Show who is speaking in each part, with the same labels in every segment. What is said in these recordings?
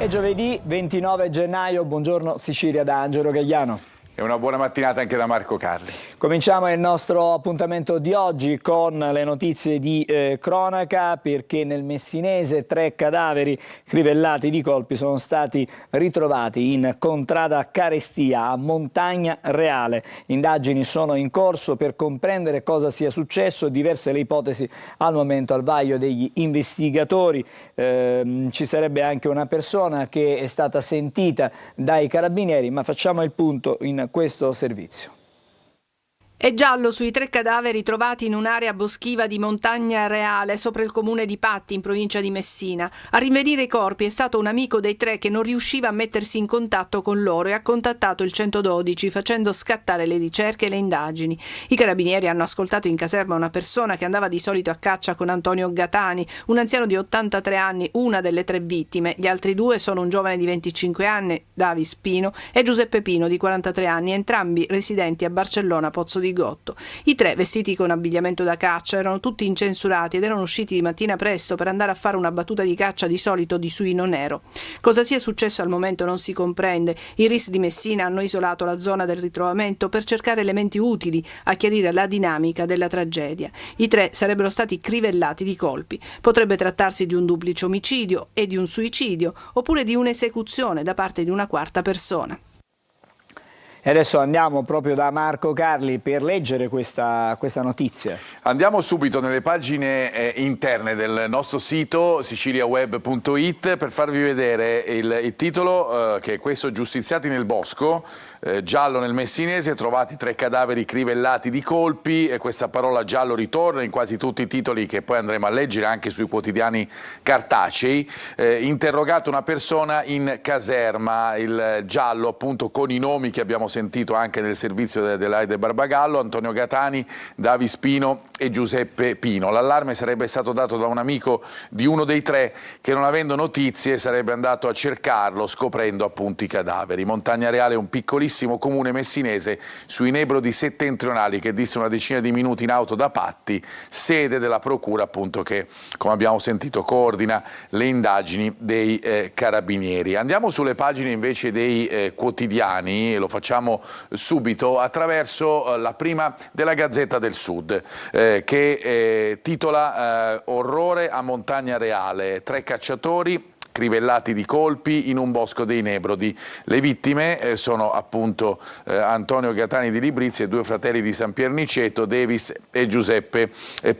Speaker 1: È giovedì 29 gennaio, buongiorno Sicilia da Angelo Gagliano.
Speaker 2: E una buona mattinata anche da Marco Carli.
Speaker 1: Cominciamo il nostro appuntamento di oggi con le notizie di cronaca, perché nel Messinese 3 cadaveri crivellati di colpi sono stati ritrovati in contrada Carestia a Montagna Reale. Indagini sono in corso per comprendere cosa sia successo, diverse le ipotesi al momento al vaglio degli investigatori. Ci sarebbe anche una persona che è stata sentita dai carabinieri, ma facciamo il punto in questo servizio.
Speaker 3: È giallo sui 3 cadaveri trovati in un'area boschiva di Montagna Reale sopra il comune di Patti in provincia di Messina. A rinvenire i corpi è stato un amico dei 3 che non riusciva a mettersi in contatto con loro e ha contattato il 112 facendo scattare le ricerche e le indagini. I carabinieri hanno ascoltato in caserma una persona che andava di solito a caccia con Antonio Gatani, un anziano di 83 anni, una delle 3 vittime. Gli altri 2 sono un giovane di 25 anni, Davis Pino, e Giuseppe Pino di 43 anni, entrambi residenti a Barcellona Pozzo di Gotto. I 3, vestiti con abbigliamento da caccia, erano tutti incensurati ed erano usciti di mattina presto per andare a fare una battuta di caccia di solito di suino nero. Cosa sia successo al momento non si comprende. I RIS di Messina hanno isolato la zona del ritrovamento per cercare elementi utili a chiarire la dinamica della tragedia. I 3 sarebbero stati crivellati di colpi. Potrebbe trattarsi di un duplice omicidio e di un suicidio, oppure di un'esecuzione da parte di una quarta persona.
Speaker 1: E adesso andiamo proprio da Marco Carli per leggere questa notizia.
Speaker 2: Andiamo subito nelle pagine interne del nostro sito siciliaweb.it per farvi vedere il titolo che è questo: giustiziati nel bosco, giallo nel Messinese, trovati 3 cadaveri crivellati di colpi, e questa parola giallo ritorna in quasi tutti i titoli che poi andremo a leggere anche sui quotidiani cartacei. Interrogata una persona in caserma, il giallo appunto con i nomi che abbiamo sentito anche nel servizio dell'Aide Barbagallo: Antonio Gatani, Davis Pino e Giuseppe Pino. L'allarme sarebbe stato dato da un amico di uno dei 3 che, non avendo notizie, sarebbe andato a cercarlo, scoprendo appunto i cadaveri. Montagna Reale è un piccolissimo comune messinese sui Nebrodi settentrionali che dista una decina di minuti in auto da Patti, sede della procura appunto che, come abbiamo sentito, coordina le indagini dei carabinieri. Andiamo sulle pagine invece dei quotidiani e lo facciamo subito attraverso la prima della Gazzetta del Sud, che titola orrore a Montagna Reale, 3 cacciatori crivellati di colpi in un bosco dei Nebrodi. Le vittime sono appunto Antonio Gatani di Librizia e 2 fratelli di San Pierniceto, Davis e Giuseppe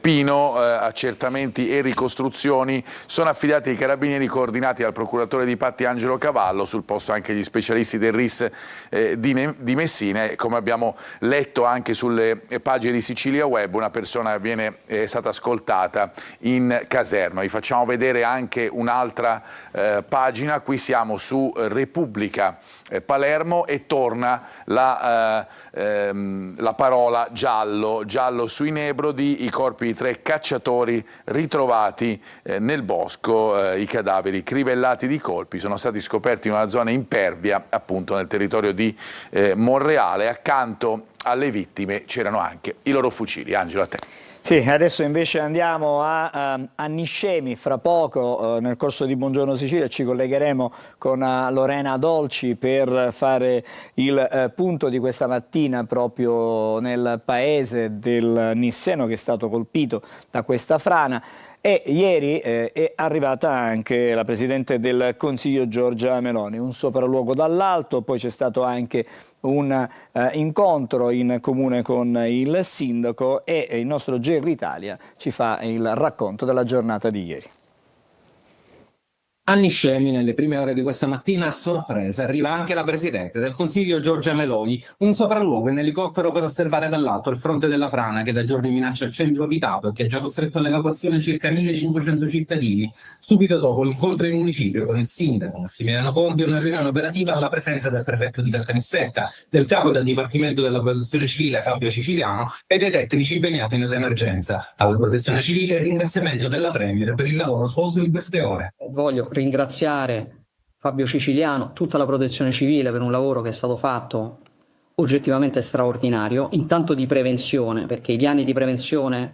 Speaker 2: Pino. Accertamenti e ricostruzioni sono affidati ai carabinieri coordinati dal procuratore di Patti Angelo Cavallo, sul posto anche gli specialisti del RIS di Messina, e come abbiamo letto anche sulle pagine di Sicilia Web, una persona è stata ascoltata in caserma. Vi facciamo vedere anche un'altra pagina. Qui siamo su Repubblica Palermo e torna la parola giallo sui Nebrodi, i corpi di 3 cacciatori ritrovati nel bosco. I cadaveri crivellati di colpi sono stati scoperti in una zona impervia appunto nel territorio di Monreale. Accanto alle vittime c'erano anche i loro fucili. Angelo, a te.
Speaker 1: Sì, adesso invece andiamo a Niscemi. Fra poco nel corso di Buongiorno Sicilia ci collegheremo con Lorena Dolci per fare il punto di questa mattina proprio nel paese del Nisseno, che è stato colpito da questa frana. E ieri è arrivata anche la Presidente del Consiglio Giorgia Meloni, un sopralluogo dall'alto, poi c'è stato anche un incontro in comune con il sindaco, e il nostro GR Italia ci fa il racconto della giornata di ieri.
Speaker 4: A Niscemi, nelle prime ore di questa mattina, a sorpresa, arriva anche la Presidente del Consiglio Giorgia Meloni, un sopralluogo in elicottero per osservare dall'alto il fronte della frana che da giorni minaccia il centro abitato e che ha già costretto all'evacuazione circa 1500 cittadini. Subito dopo l'incontro in municipio con il sindaco Massimiliano Ponti, una riunione operativa alla presenza del prefetto di Caltanissetta, del capo del Dipartimento della Protezione Civile Fabio Siciliano e dei tecnici impegnati nell'emergenza. Alla Protezione Civile il ringraziamento della Premier per il lavoro svolto in queste ore.
Speaker 5: Voglio ringraziare Fabio Siciliano, tutta la Protezione Civile per un lavoro che è stato fatto oggettivamente straordinario, intanto di prevenzione, perché i piani di prevenzione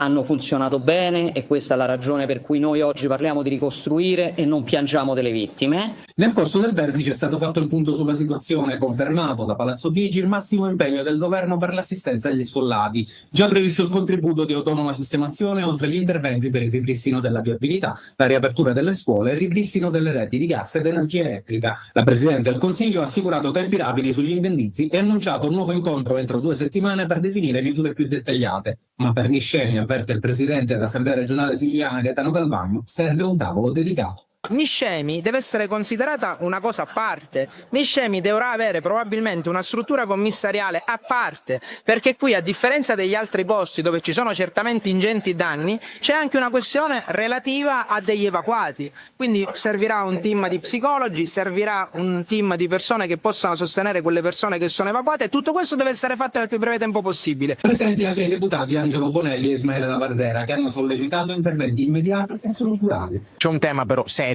Speaker 5: hanno funzionato bene e questa è la ragione per cui noi oggi parliamo di ricostruire e non piangiamo delle vittime.
Speaker 4: Nel corso del vertice è stato fatto il punto sulla situazione, confermato da Palazzo Chigi il massimo impegno del governo per l'assistenza agli sfollati. Già previsto il contributo di autonoma sistemazione, oltre agli interventi per il ripristino della viabilità, la riapertura delle scuole e il ripristino delle reti di gas ed energia elettrica. La Presidente del Consiglio ha assicurato tempi rapidi sugli indennizzi e annunciato un nuovo incontro entro 2 settimane per definire misure più dettagliate. Ma per Niscemi, avverte il Presidente dell'Assemblea regionale siciliana Gaetano Galvagno, serve un tavolo dedicato.
Speaker 6: Niscemi deve essere considerata una cosa a parte. Niscemi dovrà avere probabilmente una struttura commissariale a parte, perché qui, a differenza degli altri posti dove ci sono certamente ingenti danni, c'è anche una questione relativa a degli evacuati. Quindi servirà un team di psicologi, servirà un team di persone che possano sostenere quelle persone che sono evacuate, e tutto questo deve essere fatto nel più breve tempo possibile.
Speaker 4: Presenti anche i deputati Angelo Bonelli e Ismaele Lavardera, che hanno sollecitato interventi immediati e strutturali.
Speaker 7: C'è un tema però serio,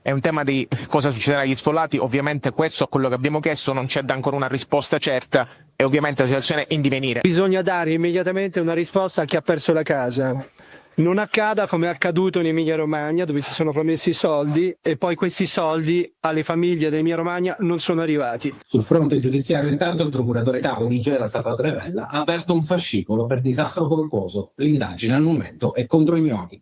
Speaker 7: è un tema di cosa succederà agli sfollati. Ovviamente questo è quello che abbiamo chiesto, non c'è ancora una risposta certa e ovviamente la situazione è in divenire.
Speaker 8: Bisogna dare immediatamente una risposta a chi ha perso la casa. Non accada come è accaduto in Emilia Romagna, dove si sono promessi soldi e poi questi soldi alle famiglie dell'Emilia Romagna non sono arrivati.
Speaker 4: Sul fronte giudiziario intanto il procuratore capo di Gela Stato Trevella ha aperto un fascicolo per disastro colposo. L'indagine al momento è contro i ignoti.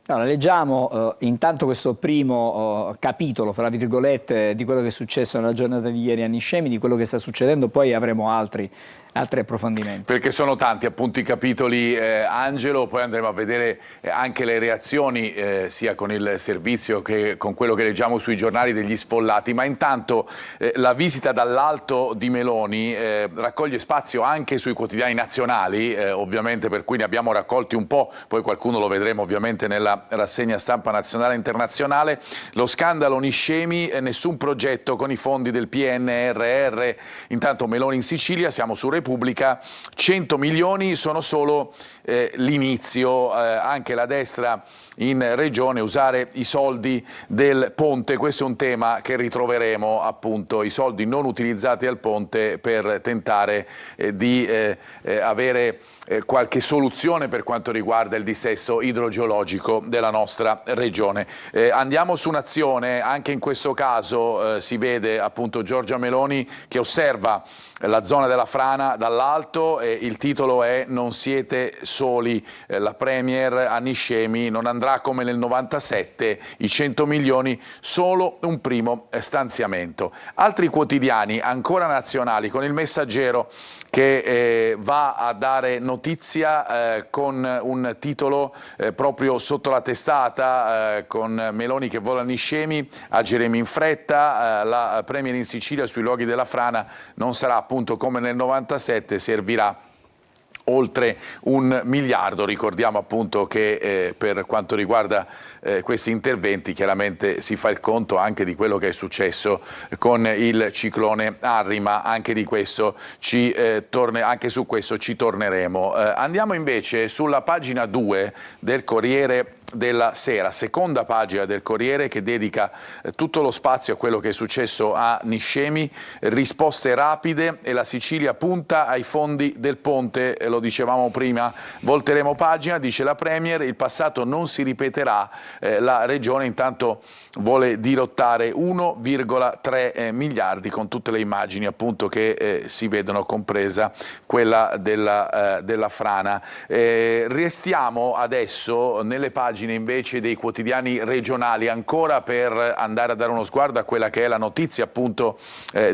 Speaker 1: Allora, leggiamo intanto questo primo capitolo, fra virgolette, di quello che è successo nella giornata di ieri a Niscemi, di quello che sta succedendo, poi avremo altri approfondimenti.
Speaker 2: Perché sono tanti appunto i capitoli, Angelo, poi andremo a vedere anche le reazioni sia con il servizio che con quello che leggiamo sui giornali degli sfollati, ma intanto la visita dall'alto di Meloni raccoglie spazio anche sui quotidiani nazionali, ovviamente, per cui ne abbiamo raccolti un po', poi qualcuno lo vedremo ovviamente nella rassegna stampa nazionale e internazionale. Lo scandalo Niscemi, nessun progetto con i fondi del PNRR, intanto Meloni in Sicilia, siamo su Repubblica, 100 milioni sono solo l'inizio, anche la destra in regione usare i soldi del ponte, questo è un tema che ritroveremo, appunto, i soldi non utilizzati al ponte per tentare di avere qualche soluzione per quanto riguarda il dissesto idrogeologico della nostra regione. Andiamo su Nazione, anche in questo caso si vede appunto Giorgia Meloni che osserva la zona della frana dall'alto e il titolo è "Non siete soli", la Premier a Niscemi non andrà come nel 97, i 100 milioni solo un primo stanziamento. Altri quotidiani ancora nazionali, con il Messaggero che va a dare notizia con un titolo proprio sotto la testata, con Meloni che vola a Niscemi, ageremo in fretta, la Premier in Sicilia sui luoghi della frana non sarà appunto come nel 97, servirà oltre 1 miliardo. Ricordiamo appunto che per quanto riguarda questi interventi chiaramente si fa il conto anche di quello che è successo con il ciclone Harry, ma anche di questo anche su questo ci torneremo. Andiamo invece sulla pagina 2 del Corriere della Sera, seconda pagina del Corriere, che dedica tutto lo spazio a quello che è successo a Niscemi, risposte rapide e la Sicilia punta ai fondi del ponte, lo dicevamo prima, volteremo pagina, dice la Premier, il passato non si ripeterà, la Regione intanto vuole dirottare 1,3 miliardi con tutte le immagini appunto che si vedono, compresa quella della frana. Restiamo adesso nelle pagine invece dei quotidiani regionali ancora per andare a dare uno sguardo a quella che è la notizia appunto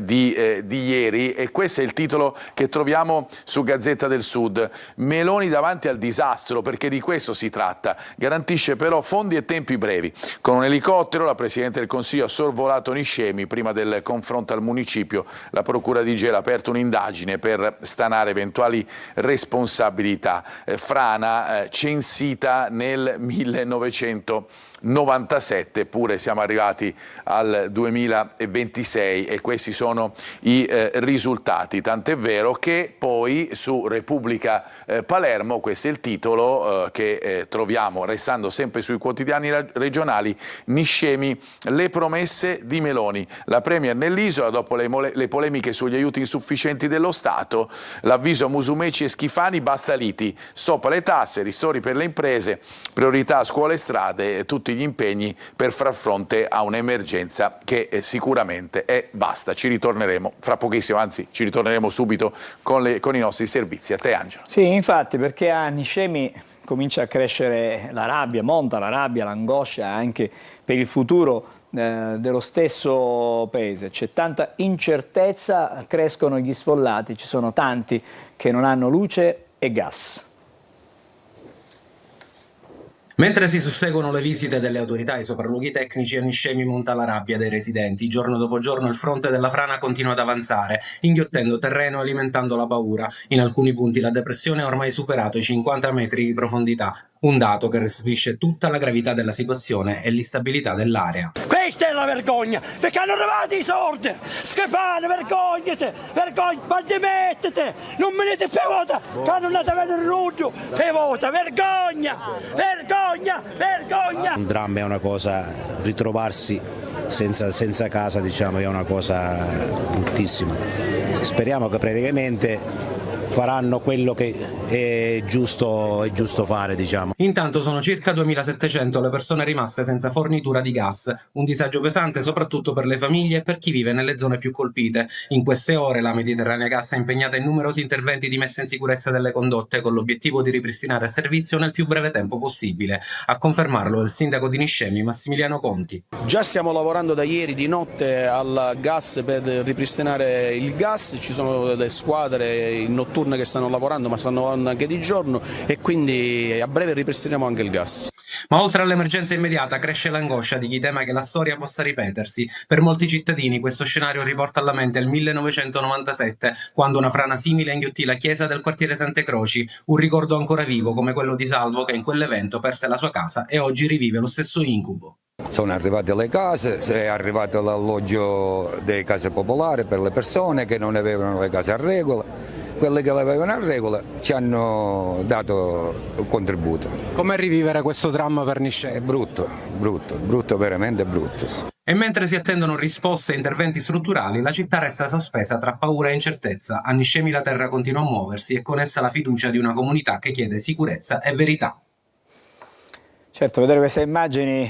Speaker 2: di ieri, e questo è il titolo che troviamo su Gazzetta del Sud. Meloni davanti al disastro, perché di questo si tratta, garantisce però fondi e tempi brevi. Con un elicottero la Presidente del Consiglio ha sorvolato Niscemi, prima del confronto al municipio la Procura di Gela ha aperto un'indagine per stanare eventuali responsabilità. Frana censita nel 1997. eppure siamo arrivati al 2026 e questi sono i risultati, tant'è vero che poi su Repubblica Palermo, questo è il titolo che troviamo restando sempre sui quotidiani regionali: Niscemi, le promesse di Meloni, la premier nell'isola dopo le polemiche sugli aiuti insufficienti dello Stato, l'avviso a Musumeci e Schifani, basta liti, stop alle tasse, ristori per le imprese, priorità scuole e strade, tutti gli impegni per far fronte a un'emergenza che sicuramente è vasta. Ci ritorneremo fra pochissimo, anzi ci ritorneremo subito con i nostri servizi. A te, Angelo.
Speaker 1: Sì, infatti, perché a Niscemi comincia a crescere la rabbia, monta la rabbia, l'angoscia anche per il futuro dello stesso paese. C'è tanta incertezza, crescono gli sfollati, ci sono tanti che non hanno luce e gas.
Speaker 4: Mentre si susseguono le visite delle autorità ai sopralluoghi tecnici, a Niscemi monta la rabbia dei residenti. Giorno dopo giorno il fronte della frana continua ad avanzare, inghiottendo terreno e alimentando la paura. In alcuni punti la depressione ha ormai superato i 50 metri di profondità, un dato che restituisce tutta la gravità della situazione e l'instabilità dell'area.
Speaker 9: Questa è la vergogna, perché hanno rubato i soldi! Schifane, vergognate! Vergogna, ma dimettete! Non venite più vota! Che hanno andato a vedere il rudo! Per vota, vergogna! Vergogna! Vergogna!
Speaker 10: Un dramma è una cosa, ritrovarsi senza casa, diciamo, è una cosa bruttissima. Speriamo che praticamente faranno quello che è giusto fare, diciamo.
Speaker 4: Intanto sono circa 2700 le persone rimaste senza fornitura di gas, un disagio pesante soprattutto per le famiglie e per chi vive nelle zone più colpite. In queste ore la Mediterranea Gas è impegnata in numerosi interventi di messa in sicurezza delle condotte con l'obiettivo di ripristinare il servizio nel più breve tempo possibile. A confermarlo il sindaco di Niscemi, Massimiliano Conti.
Speaker 11: Già stiamo lavorando da ieri di notte al gas per ripristinare il gas, ci sono delle squadre notturne che stanno lavorando, ma stanno lavorando anche di giorno e quindi a breve ripristineremo anche il gas.
Speaker 4: Ma oltre all'emergenza immediata cresce l'angoscia di chi teme che la storia possa ripetersi. Per molti cittadini questo scenario riporta alla mente il 1997, quando una frana simile inghiottì la chiesa del quartiere Sante Croci, un ricordo ancora vivo come quello di Salvo che in quell'evento perse la sua casa e oggi rivive lo stesso incubo.
Speaker 12: Sono arrivate le case, è arrivato l'alloggio delle case popolari per le persone che non avevano le case a regola. Quelle che l'avevano a regola ci hanno dato un contributo.
Speaker 13: Com'è rivivere questo dramma per Niscemi?
Speaker 12: È brutto, veramente brutto.
Speaker 4: E mentre si attendono risposte e interventi strutturali, la città resta sospesa tra paura e incertezza. A Niscemi la terra continua a muoversi e con essa la fiducia di una comunità che chiede sicurezza e verità.
Speaker 1: Certo, vedere queste immagini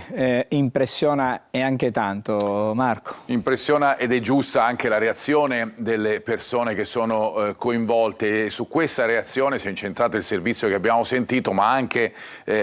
Speaker 1: impressiona e anche tanto, Marco.
Speaker 2: Impressiona ed è giusta anche la reazione delle persone che sono coinvolte e su questa reazione si è incentrato il servizio che abbiamo sentito, ma anche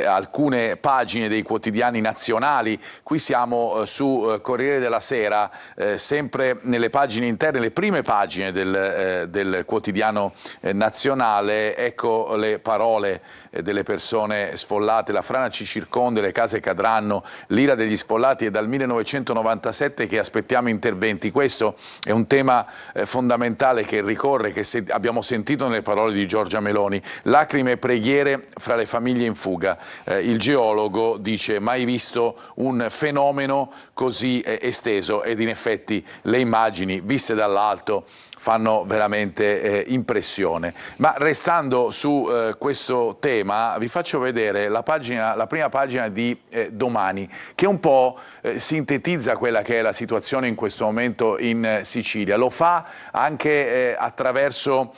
Speaker 2: alcune pagine dei quotidiani nazionali. Qui siamo su Corriere della Sera, sempre nelle pagine interne, le prime pagine del quotidiano nazionale. Ecco le parole delle persone sfollate: la frana ci circonda, le case cadranno, l'ira degli sfollati è dal 1997 che aspettiamo interventi. Questo è un tema fondamentale che ricorre, che abbiamo sentito nelle parole di Giorgia Meloni. Lacrime e preghiere fra le famiglie in fuga. Il geologo dice: mai visto un fenomeno così esteso, ed in effetti le immagini viste dall'alto fanno veramente impressione. Ma restando su questo tema, vi faccio vedere la prima pagina di Domani, che un po' sintetizza quella che è la situazione in questo momento in Sicilia. Lo fa anche attraverso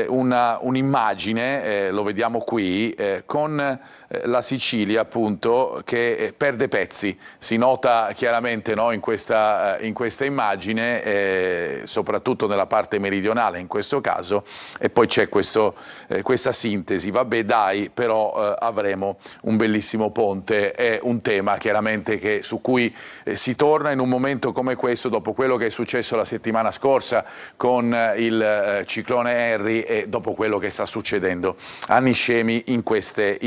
Speaker 2: un'immagine, lo vediamo qui, con la Sicilia appunto che perde pezzi. Si nota chiaramente, no, in questa immagine, soprattutto nella parte meridionale in questo caso, e poi c'è questa sintesi. Vabbè dai, però avremo un bellissimo ponte. È un tema chiaramente su cui si torna in un momento come questo, dopo quello che è successo la settimana scorsa con il ciclone Henry e dopo quello che sta succedendo a Niscemi in queste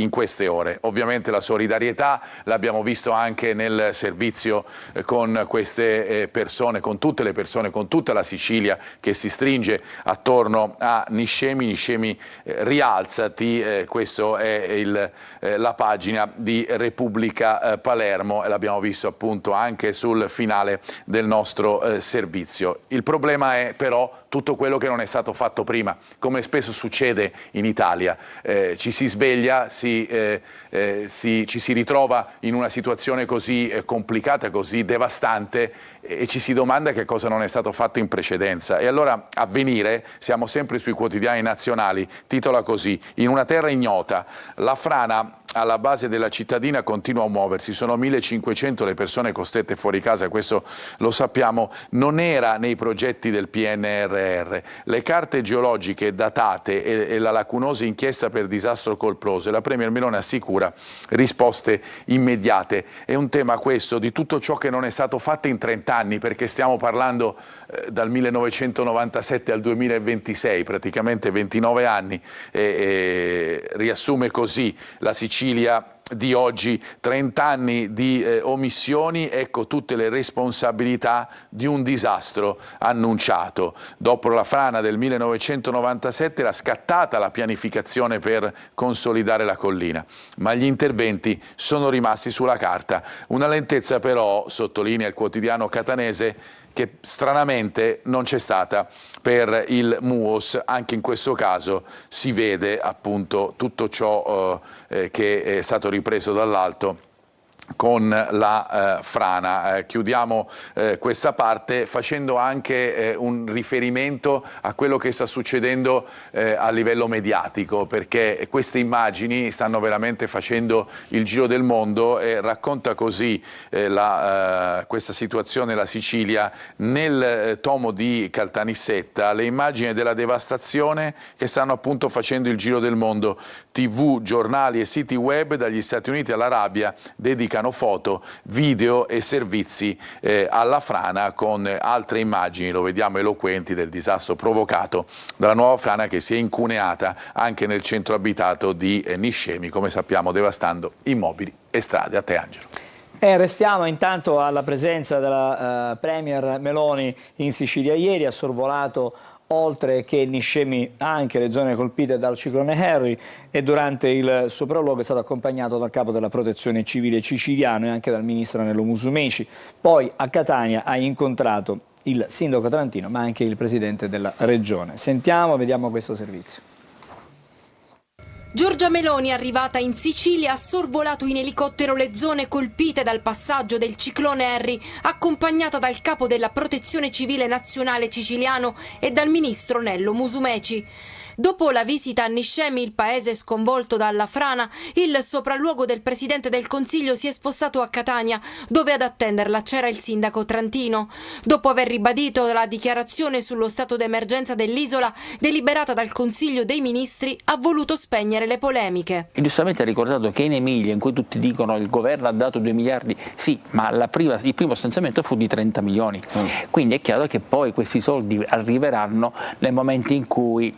Speaker 2: ore. dolore. Ovviamente la solidarietà l'abbiamo visto anche nel servizio con queste persone, con tutte le persone, con tutta la Sicilia che si stringe attorno a Niscemi. Niscemi, rialzati, questa è la pagina di Repubblica Palermo e l'abbiamo visto appunto anche sul finale del nostro servizio. Il problema è però tutto quello che non è stato fatto prima, come spesso succede in Italia. Ci si sveglia, ci si ritrova in una situazione così complicata, così devastante e ci si domanda che cosa non è stato fatto in precedenza. E allora Avvenire, siamo sempre sui quotidiani nazionali, titola così: in una terra ignota, la frana alla base della cittadina continua a muoversi, sono 1500 le persone costrette fuori casa, questo lo sappiamo, non era nei progetti del PNRR. Le carte geologiche datate e la lacunosa inchiesta per disastro colposo, e la Premier Meloni assicura risposte immediate. È un tema questo di tutto ciò che non è stato fatto in 30 anni, perché stiamo parlando dal 1997 al 2026, praticamente 29 anni, riassume così la Sicilia di oggi, 30 anni di omissioni, ecco tutte le responsabilità di un disastro annunciato. Dopo la frana del 1997 era scattata la pianificazione per consolidare la collina, ma gli interventi sono rimasti sulla carta. Una lentezza però, sottolinea il quotidiano catanese, che stranamente non c'è stata per il MUOS. Anche in questo caso si vede appunto tutto ciò che è stato ripreso dall'alto con la frana. Chiudiamo questa parte facendo anche un riferimento a quello che sta succedendo a livello mediatico, perché queste immagini stanno veramente facendo il giro del mondo e racconta così questa situazione la Sicilia nel tomo di Caltanissetta, le immagini della devastazione che stanno appunto facendo il giro del mondo. TV, giornali e siti web dagli Stati Uniti all'Arabia dedicano foto, video e servizi alla frana, con altre immagini, lo vediamo, eloquenti del disastro provocato dalla nuova frana che si è incuneata anche nel centro abitato di Niscemi, come sappiamo devastando immobili e strade. A te, Angelo.
Speaker 1: Restiamo intanto alla presenza della Premier Meloni in Sicilia ieri, ha sorvolato oltre che Niscemi anche le zone colpite dal ciclone Harry, e durante il sopralluogo è stato accompagnato dal capo della protezione civile siciliano e anche dal ministro Nello Musumeci. Poi a Catania ha incontrato il sindaco tarantino ma anche il presidente della regione. Sentiamo, vediamo questo servizio.
Speaker 14: Giorgia Meloni, arrivata in Sicilia, ha sorvolato in elicottero le zone colpite dal passaggio del ciclone Harry, accompagnata dal capo della Protezione Civile Nazionale siciliano e dal ministro Nello Musumeci. Dopo la visita a Niscemi, il paese sconvolto dalla frana, il sopralluogo del Presidente del Consiglio si è spostato a Catania, dove ad attenderla c'era il sindaco trantino. Dopo aver ribadito la dichiarazione sullo stato d'emergenza dell'isola, deliberata dal Consiglio dei Ministri, ha voluto spegnere le polemiche.
Speaker 15: E giustamente ha ricordato che in Emilia, in cui tutti dicono il governo ha dato 2 miliardi, sì, ma il primo stanziamento fu di 30 milioni. Quindi è chiaro che poi questi soldi arriveranno nel momento in cui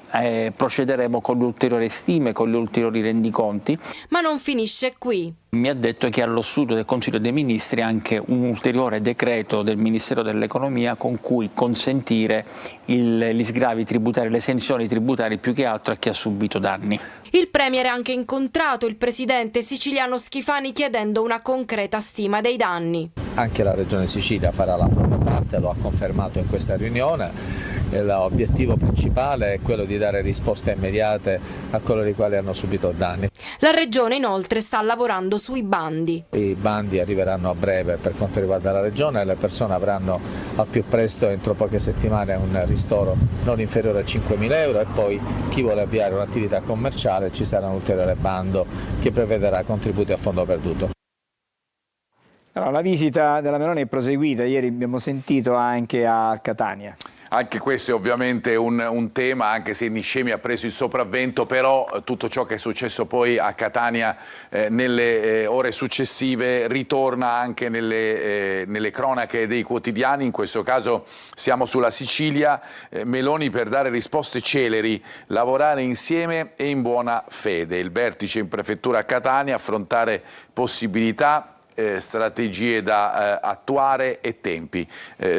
Speaker 15: procederemo con le ulteriori stime, con gli ulteriori rendiconti.
Speaker 14: Ma non finisce qui.
Speaker 15: Mi ha detto che allo studio del Consiglio dei Ministri anche un ulteriore decreto del Ministero dell'Economia con cui consentire gli sgravi tributari, le esenzioni tributarie più che altro a chi ha subito danni.
Speaker 14: Il Premier ha anche incontrato il presidente siciliano Schifani chiedendo una concreta stima dei danni.
Speaker 16: Anche la Regione Sicilia farà la propria parte, lo ha confermato in questa riunione. L'obiettivo principale è quello di dare risposte immediate a coloro i quali hanno subito danni.
Speaker 14: La Regione inoltre sta lavorando sui bandi.
Speaker 16: I bandi arriveranno a breve per quanto riguarda la Regione e le persone avranno al più presto, entro poche settimane, un ristoro non inferiore a 5.000 euro, e poi chi vuole avviare un'attività commerciale ci sarà un ulteriore bando che prevederà contributi a fondo perduto.
Speaker 1: Allora, la visita della Meloni è proseguita, ieri abbiamo sentito anche a Catania.
Speaker 2: Anche questo è ovviamente un tema, anche se Niscemi ha preso il sopravvento, però tutto ciò che è successo poi a Catania nelle ore successive ritorna anche nelle cronache dei quotidiani. In questo caso siamo sulla Sicilia. Meloni per dare risposte celeri, lavorare insieme e in buona fede. Il vertice in prefettura a Catania, affrontare possibilità, strategie da attuare e tempi.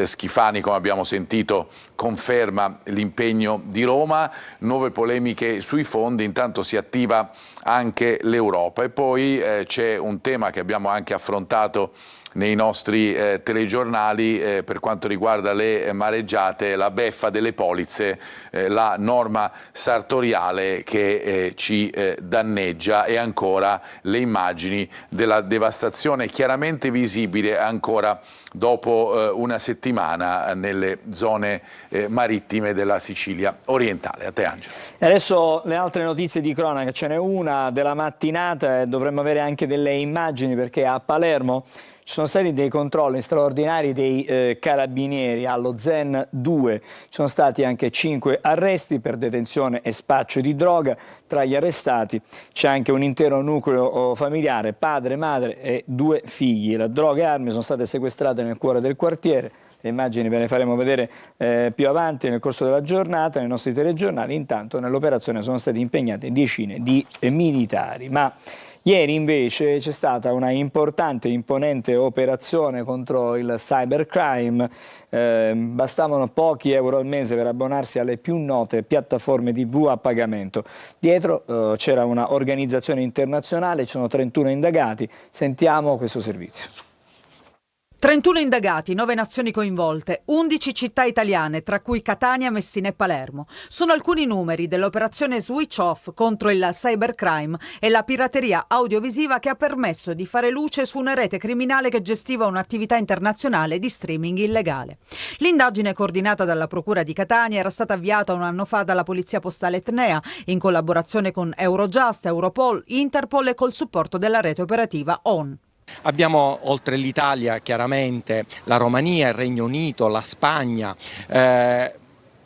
Speaker 2: Schifani, come abbiamo sentito, conferma l'impegno di Roma, nuove polemiche sui fondi, intanto si attiva anche l'Europa. E poi c'è un tema che abbiamo anche affrontato nei nostri telegiornali per quanto riguarda le mareggiate, la beffa delle polizze, la norma sartoriale che ci danneggia, e ancora le immagini della devastazione chiaramente visibile ancora dopo una settimana nelle zone marittime della Sicilia orientale. A te, Angelo.
Speaker 1: E adesso le altre notizie di cronaca, ce n'è una della mattinata e dovremmo avere anche delle immagini, perché a Palermo ci sono stati dei controlli straordinari dei carabinieri allo Zen 2. Ci sono stati anche 5 arresti per detenzione e spaccio di droga. Tra gli arrestati c'è anche un intero nucleo familiare, padre, madre e 2 figli. La droga e armi sono state sequestrate nel cuore del quartiere. Le immagini ve le faremo vedere più avanti nel corso della giornata nei nostri telegiornali. Intanto nell'operazione sono stati impegnate decine di militari. Ma ieri invece c'è stata una importante e imponente operazione contro il cybercrime. Bastavano pochi euro al mese per abbonarsi alle più note piattaforme TV a pagamento. Dietro c'era una organizzazione internazionale, ci sono 31 indagati. Sentiamo questo servizio.
Speaker 17: 31 indagati, 9 nazioni coinvolte, 11 città italiane, tra cui Catania, Messina e Palermo. Sono alcuni numeri dell'operazione Switch Off contro il cybercrime e la pirateria audiovisiva che ha permesso di fare luce su una rete criminale che gestiva un'attività internazionale di streaming illegale. L'indagine, coordinata dalla Procura di Catania, era stata avviata un anno fa dalla Polizia Postale Etnea, in collaborazione con Eurojust, Europol, Interpol e col supporto della rete operativa ON.
Speaker 18: Abbiamo, oltre l'Italia, chiaramente la Romania, il Regno Unito, la Spagna,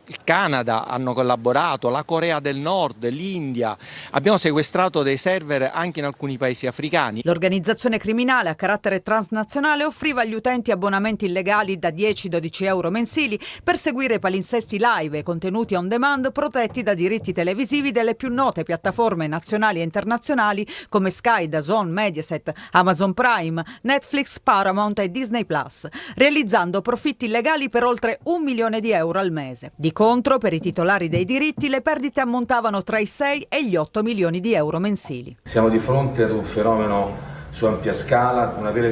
Speaker 18: il Canada hanno collaborato, la Corea del Nord, l'India. Abbiamo sequestrato dei server anche in alcuni paesi africani.
Speaker 17: L'organizzazione criminale a carattere transnazionale offriva agli utenti abbonamenti illegali da 10-12 euro mensili per seguire palinsesti live e contenuti on demand protetti da diritti televisivi delle più note piattaforme nazionali e internazionali come Sky, DAZN, Mediaset, Amazon Prime, Netflix, Paramount e Disney Plus, realizzando profitti illegali per oltre 1 milione di euro al mese. Di contro, per i titolari dei diritti, le perdite ammontavano tra i 6 e gli 8 milioni di euro mensili.
Speaker 19: Siamo di fronte ad un fenomeno su ampia scala, una vera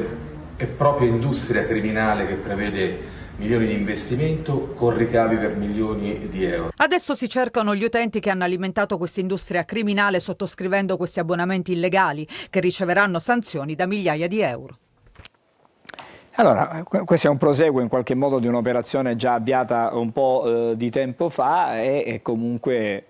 Speaker 19: e propria industria criminale che prevede milioni di investimento con ricavi per milioni di euro.
Speaker 17: Adesso si cercano gli utenti che hanno alimentato questa industria criminale sottoscrivendo questi abbonamenti illegali, che riceveranno sanzioni da migliaia di euro.
Speaker 1: Allora, questo è un proseguo in qualche modo di un'operazione già avviata un po' di tempo fa e comunque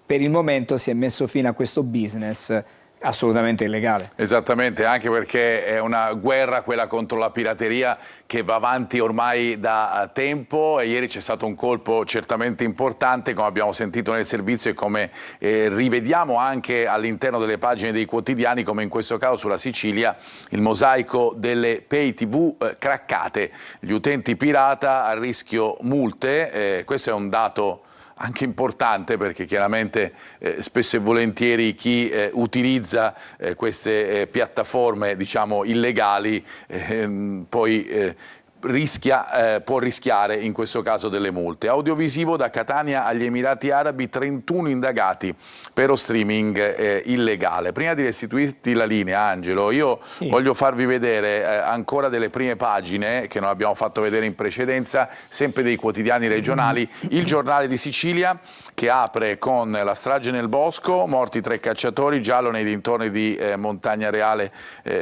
Speaker 1: per il momento si è messo fine a questo business assolutamente illegale.
Speaker 2: Esattamente, anche perché è una guerra quella contro la pirateria che va avanti ormai da tempo, e ieri c'è stato un colpo certamente importante, come abbiamo sentito nel servizio e come rivediamo anche all'interno delle pagine dei quotidiani, come in questo caso sulla Sicilia, il mosaico delle pay TV craccate, gli utenti pirata a rischio multe. Questo è un dato anche importante, perché chiaramente spesso e volentieri chi utilizza queste piattaforme, diciamo, illegali poi può rischiare in questo caso delle multe. Audiovisivo da Catania agli Emirati Arabi, 31 indagati per lo streaming illegale. Prima di restituirti la linea, Angelo, io voglio farvi vedere ancora delle prime pagine che non abbiamo fatto vedere in precedenza, sempre dei quotidiani regionali. Il Giornale di Sicilia, che apre con la strage nel bosco, morti 3 cacciatori, giallo nei dintorni di Montagna Reale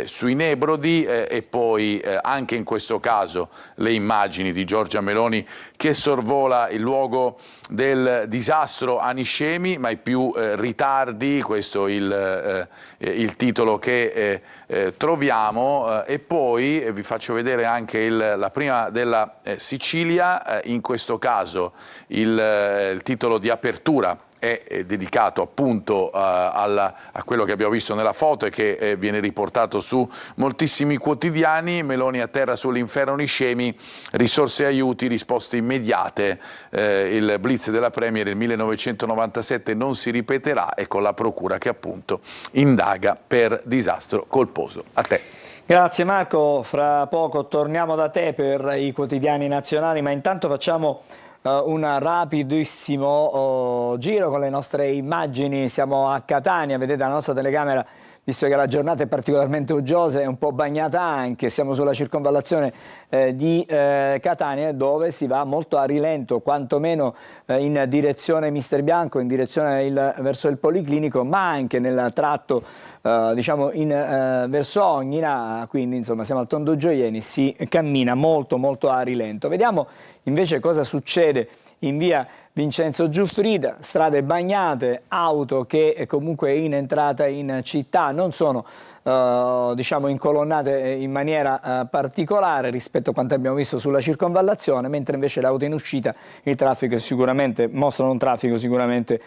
Speaker 2: sui Nebrodi, e poi anche in questo caso visto le immagini di Giorgia Meloni che sorvola il luogo del disastro a Niscemi, mai più ritardi, questo è il titolo che troviamo, e poi vi faccio vedere anche la prima della Sicilia, in questo caso il titolo di apertura è dedicato appunto a quello che abbiamo visto nella foto e che viene riportato su moltissimi quotidiani. Meloni a terra sull'inferno Niscemi, risorse e aiuti, risposte immediate, il blitz della Premier del 1997 non si ripeterà, e con la procura che appunto indaga per disastro colposo. A te.
Speaker 1: Grazie Marco, fra poco torniamo da te per i quotidiani nazionali, ma intanto facciamo un rapidissimo giro con le nostre immagini. Siamo a Catania, vedete la nostra telecamera, visto che la giornata è particolarmente uggiosa, è un po' bagnata anche. Siamo sulla circonvallazione di Catania, dove si va molto a rilento, quantomeno in direzione Mister Bianco, in direzione verso il Policlinico, ma anche nel tratto diciamo verso Ognina, quindi insomma siamo al Tondo Gioieni, si cammina molto a rilento. Vediamo invece cosa succede in via Vincenzo Giuffrida, strade bagnate, auto che comunque in entrata in città non sono diciamo incolonnate in maniera particolare rispetto a quanto abbiamo visto sulla circonvallazione, mentre invece le auto in uscita il traffico sicuramente mostrano un traffico sicuramente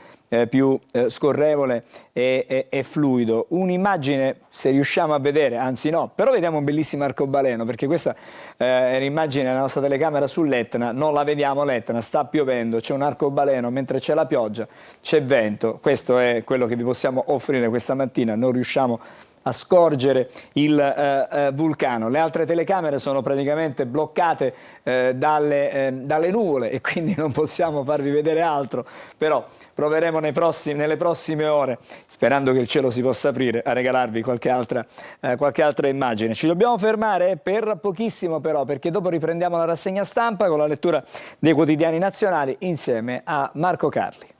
Speaker 1: più scorrevole e fluido. Un'immagine, se riusciamo a vedere, anzi no, però vediamo un bellissimo arcobaleno, perché questa è l'immagine della nostra telecamera sull'Etna, non la vediamo l'Etna, sta piovendo, c'è un arcobaleno mentre c'è la pioggia, c'è vento. Questo è quello che vi possiamo offrire questa mattina, non riusciamo a scorgere il vulcano. Le altre telecamere sono praticamente bloccate dalle nuvole e quindi non possiamo farvi vedere altro, però proveremo nelle prossime ore, sperando che il cielo si possa aprire, a regalarvi qualche altra immagine. Ci dobbiamo fermare per pochissimo però, perché dopo riprendiamo la rassegna stampa con la lettura dei quotidiani nazionali insieme a Marco Carli.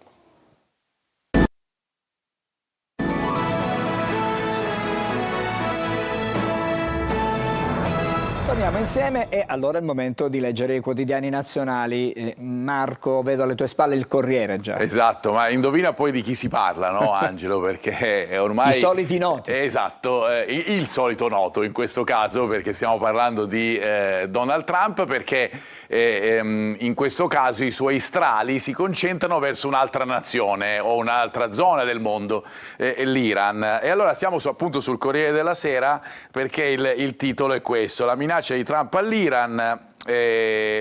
Speaker 1: Torniamo insieme e allora è il momento di leggere i quotidiani nazionali. Marco, vedo alle tue spalle il Corriere già.
Speaker 2: Esatto, ma indovina poi di chi si parla, no Angelo? Perché è ormai...
Speaker 1: I soliti noti.
Speaker 2: Esatto, il solito noto in questo caso, perché stiamo parlando di Donald Trump, perché in questo caso i suoi strali si concentrano verso un'altra nazione o un'altra zona del mondo, l'Iran. E allora siamo appunto sul Corriere della Sera, perché il titolo è questo: la minaccia di Trump all'Iran,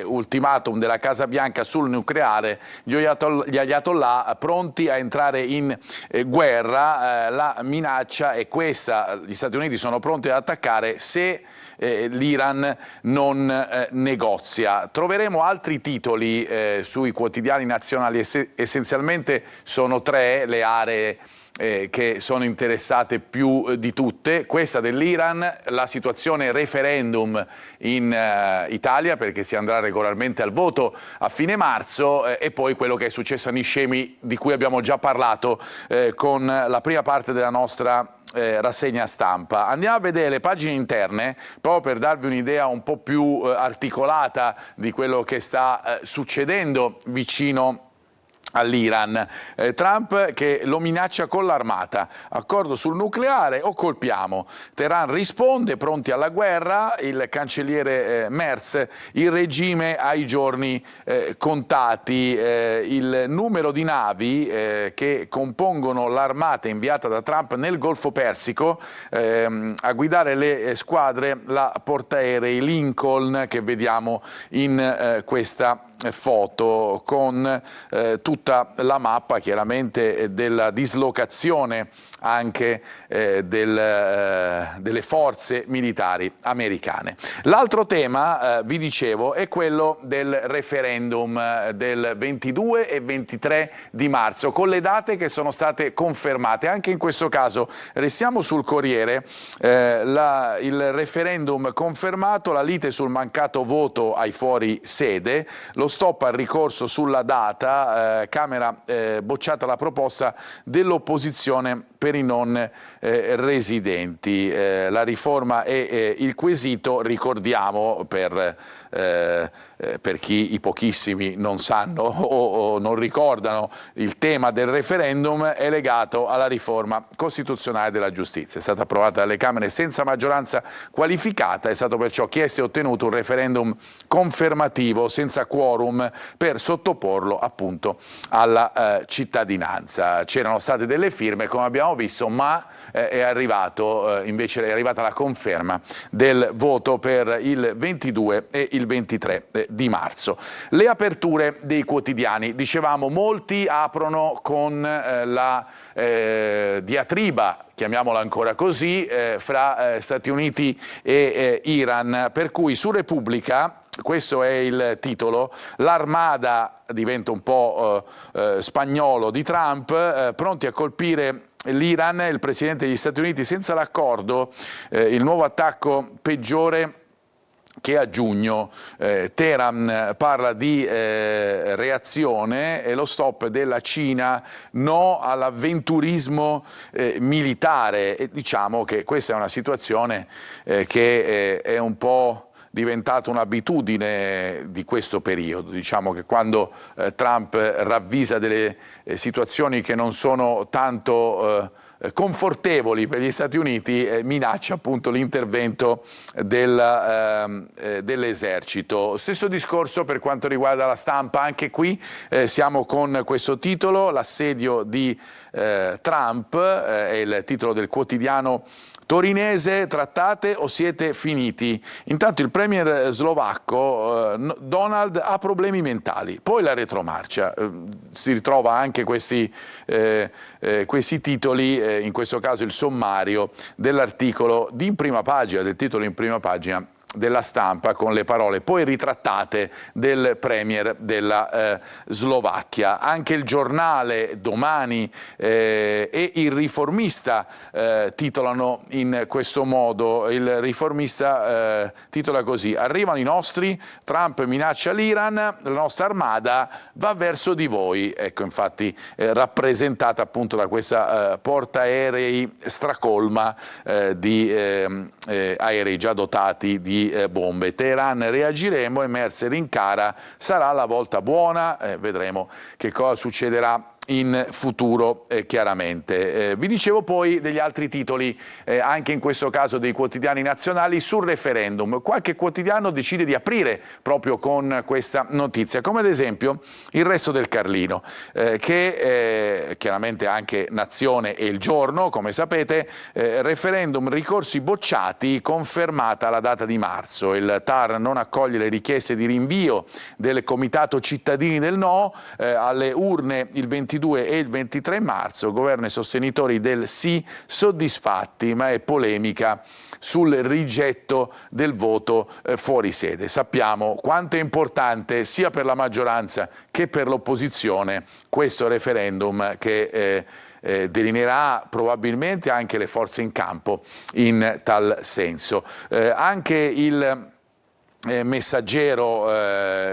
Speaker 2: ultimatum della Casa Bianca sul nucleare, gli ayatollah pronti a entrare in guerra. La minaccia è questa: gli Stati Uniti sono pronti ad attaccare se l'Iran non negozia. Troveremo altri titoli sui quotidiani nazionali, essenzialmente sono tre le aree che sono interessate più di tutte: questa dell'Iran, la situazione referendum in Italia, perché si andrà regolarmente al voto a fine marzo, e poi quello che è successo a Niscemi, di cui abbiamo già parlato con la prima parte della nostra rassegna stampa. Andiamo a vedere le pagine interne proprio per darvi un'idea un po' più articolata di quello che sta succedendo vicino all'Iran. Trump che lo minaccia con l'armata, accordo sul nucleare o colpiamo. Teheran risponde, pronti alla guerra. Il cancelliere Merz, il regime ha i giorni contati. Il numero di navi che compongono l'armata inviata da Trump nel Golfo Persico, a guidare le squadre la portaerei Lincoln, che vediamo in questa foto, con tutta la mappa chiaramente della dislocazione anche delle forze militari americane. L'altro tema, vi dicevo, è quello del referendum del 22 e 23 di marzo, con le date che sono state confermate. Anche in questo caso restiamo sul Corriere, il referendum confermato, la lite sul mancato voto ai fuori sede, lo stop al ricorso sulla data, Camera bocciata la proposta dell'opposizione per i non residenti. La riforma e il quesito, ricordiamo per per chi i pochissimi non sanno o non ricordano, il tema del referendum è legato alla riforma costituzionale della giustizia. È stata approvata dalle Camere senza maggioranza qualificata, è stato perciò chiesto e ottenuto un referendum confermativo senza quorum per sottoporlo appunto alla cittadinanza. C'erano state delle firme, come abbiamo visto, ma invece è arrivata la conferma del voto per il 22 e il 23 di marzo. Le aperture dei quotidiani, dicevamo, molti aprono con la diatriba, chiamiamola ancora così, fra Stati Uniti e Iran, per cui su Repubblica, questo è il titolo, l'armada diventa un po' spagnolo di Trump, pronti a colpire l'Iran, il presidente degli Stati Uniti senza l'accordo, il nuovo attacco peggiore che a giugno. Teheran parla di reazione e lo stop della Cina, no all'avventurismo militare, e diciamo che questa è una situazione che è un po' diventata un'abitudine di questo periodo. Diciamo che quando Trump ravvisa delle situazioni che non sono tanto confortevoli per gli Stati Uniti, minaccia appunto l'intervento dell'esercito. Stesso discorso per quanto riguarda la stampa, anche qui siamo con questo titolo, l'assedio di Trump, è il titolo del quotidiano torinese, trattate o siete finiti? Intanto il premier slovacco Donald ha problemi mentali, poi la retromarcia, si ritrova anche questi titoli, in questo caso il sommario dell'articolo di in prima pagina, del titolo in prima pagina della Stampa, con le parole poi ritrattate del premier della Slovacchia. Anche il Giornale, Domani e il Riformista titolano in questo modo. Il Riformista titola così: arrivano i nostri, Trump minaccia l'Iran, la nostra armata va verso di voi. Ecco, infatti rappresentata appunto da questa portaerei stracolma di aerei già dotati di bombe. Teheran, reagiremo, emerse rincara, sarà la volta buona, vedremo che cosa succederà in futuro chiaramente. Vi dicevo poi degli altri titoli, anche in questo caso dei quotidiani nazionali, sul referendum. Qualche quotidiano decide di aprire proprio con questa notizia, come ad esempio Il Resto del Carlino, che chiaramente anche Nazione e Il Giorno, come sapete, referendum, ricorsi bocciati, confermata la data di marzo. Il TAR non accoglie le richieste di rinvio del Comitato Cittadini del No alle urne il 22 e il 23 marzo, governo e sostenitori del sì soddisfatti, ma è polemica sul rigetto del voto fuori sede. Sappiamo quanto è importante sia per la maggioranza che per l'opposizione questo referendum che delineerà probabilmente anche le forze in campo in tal senso. Anche il Messaggero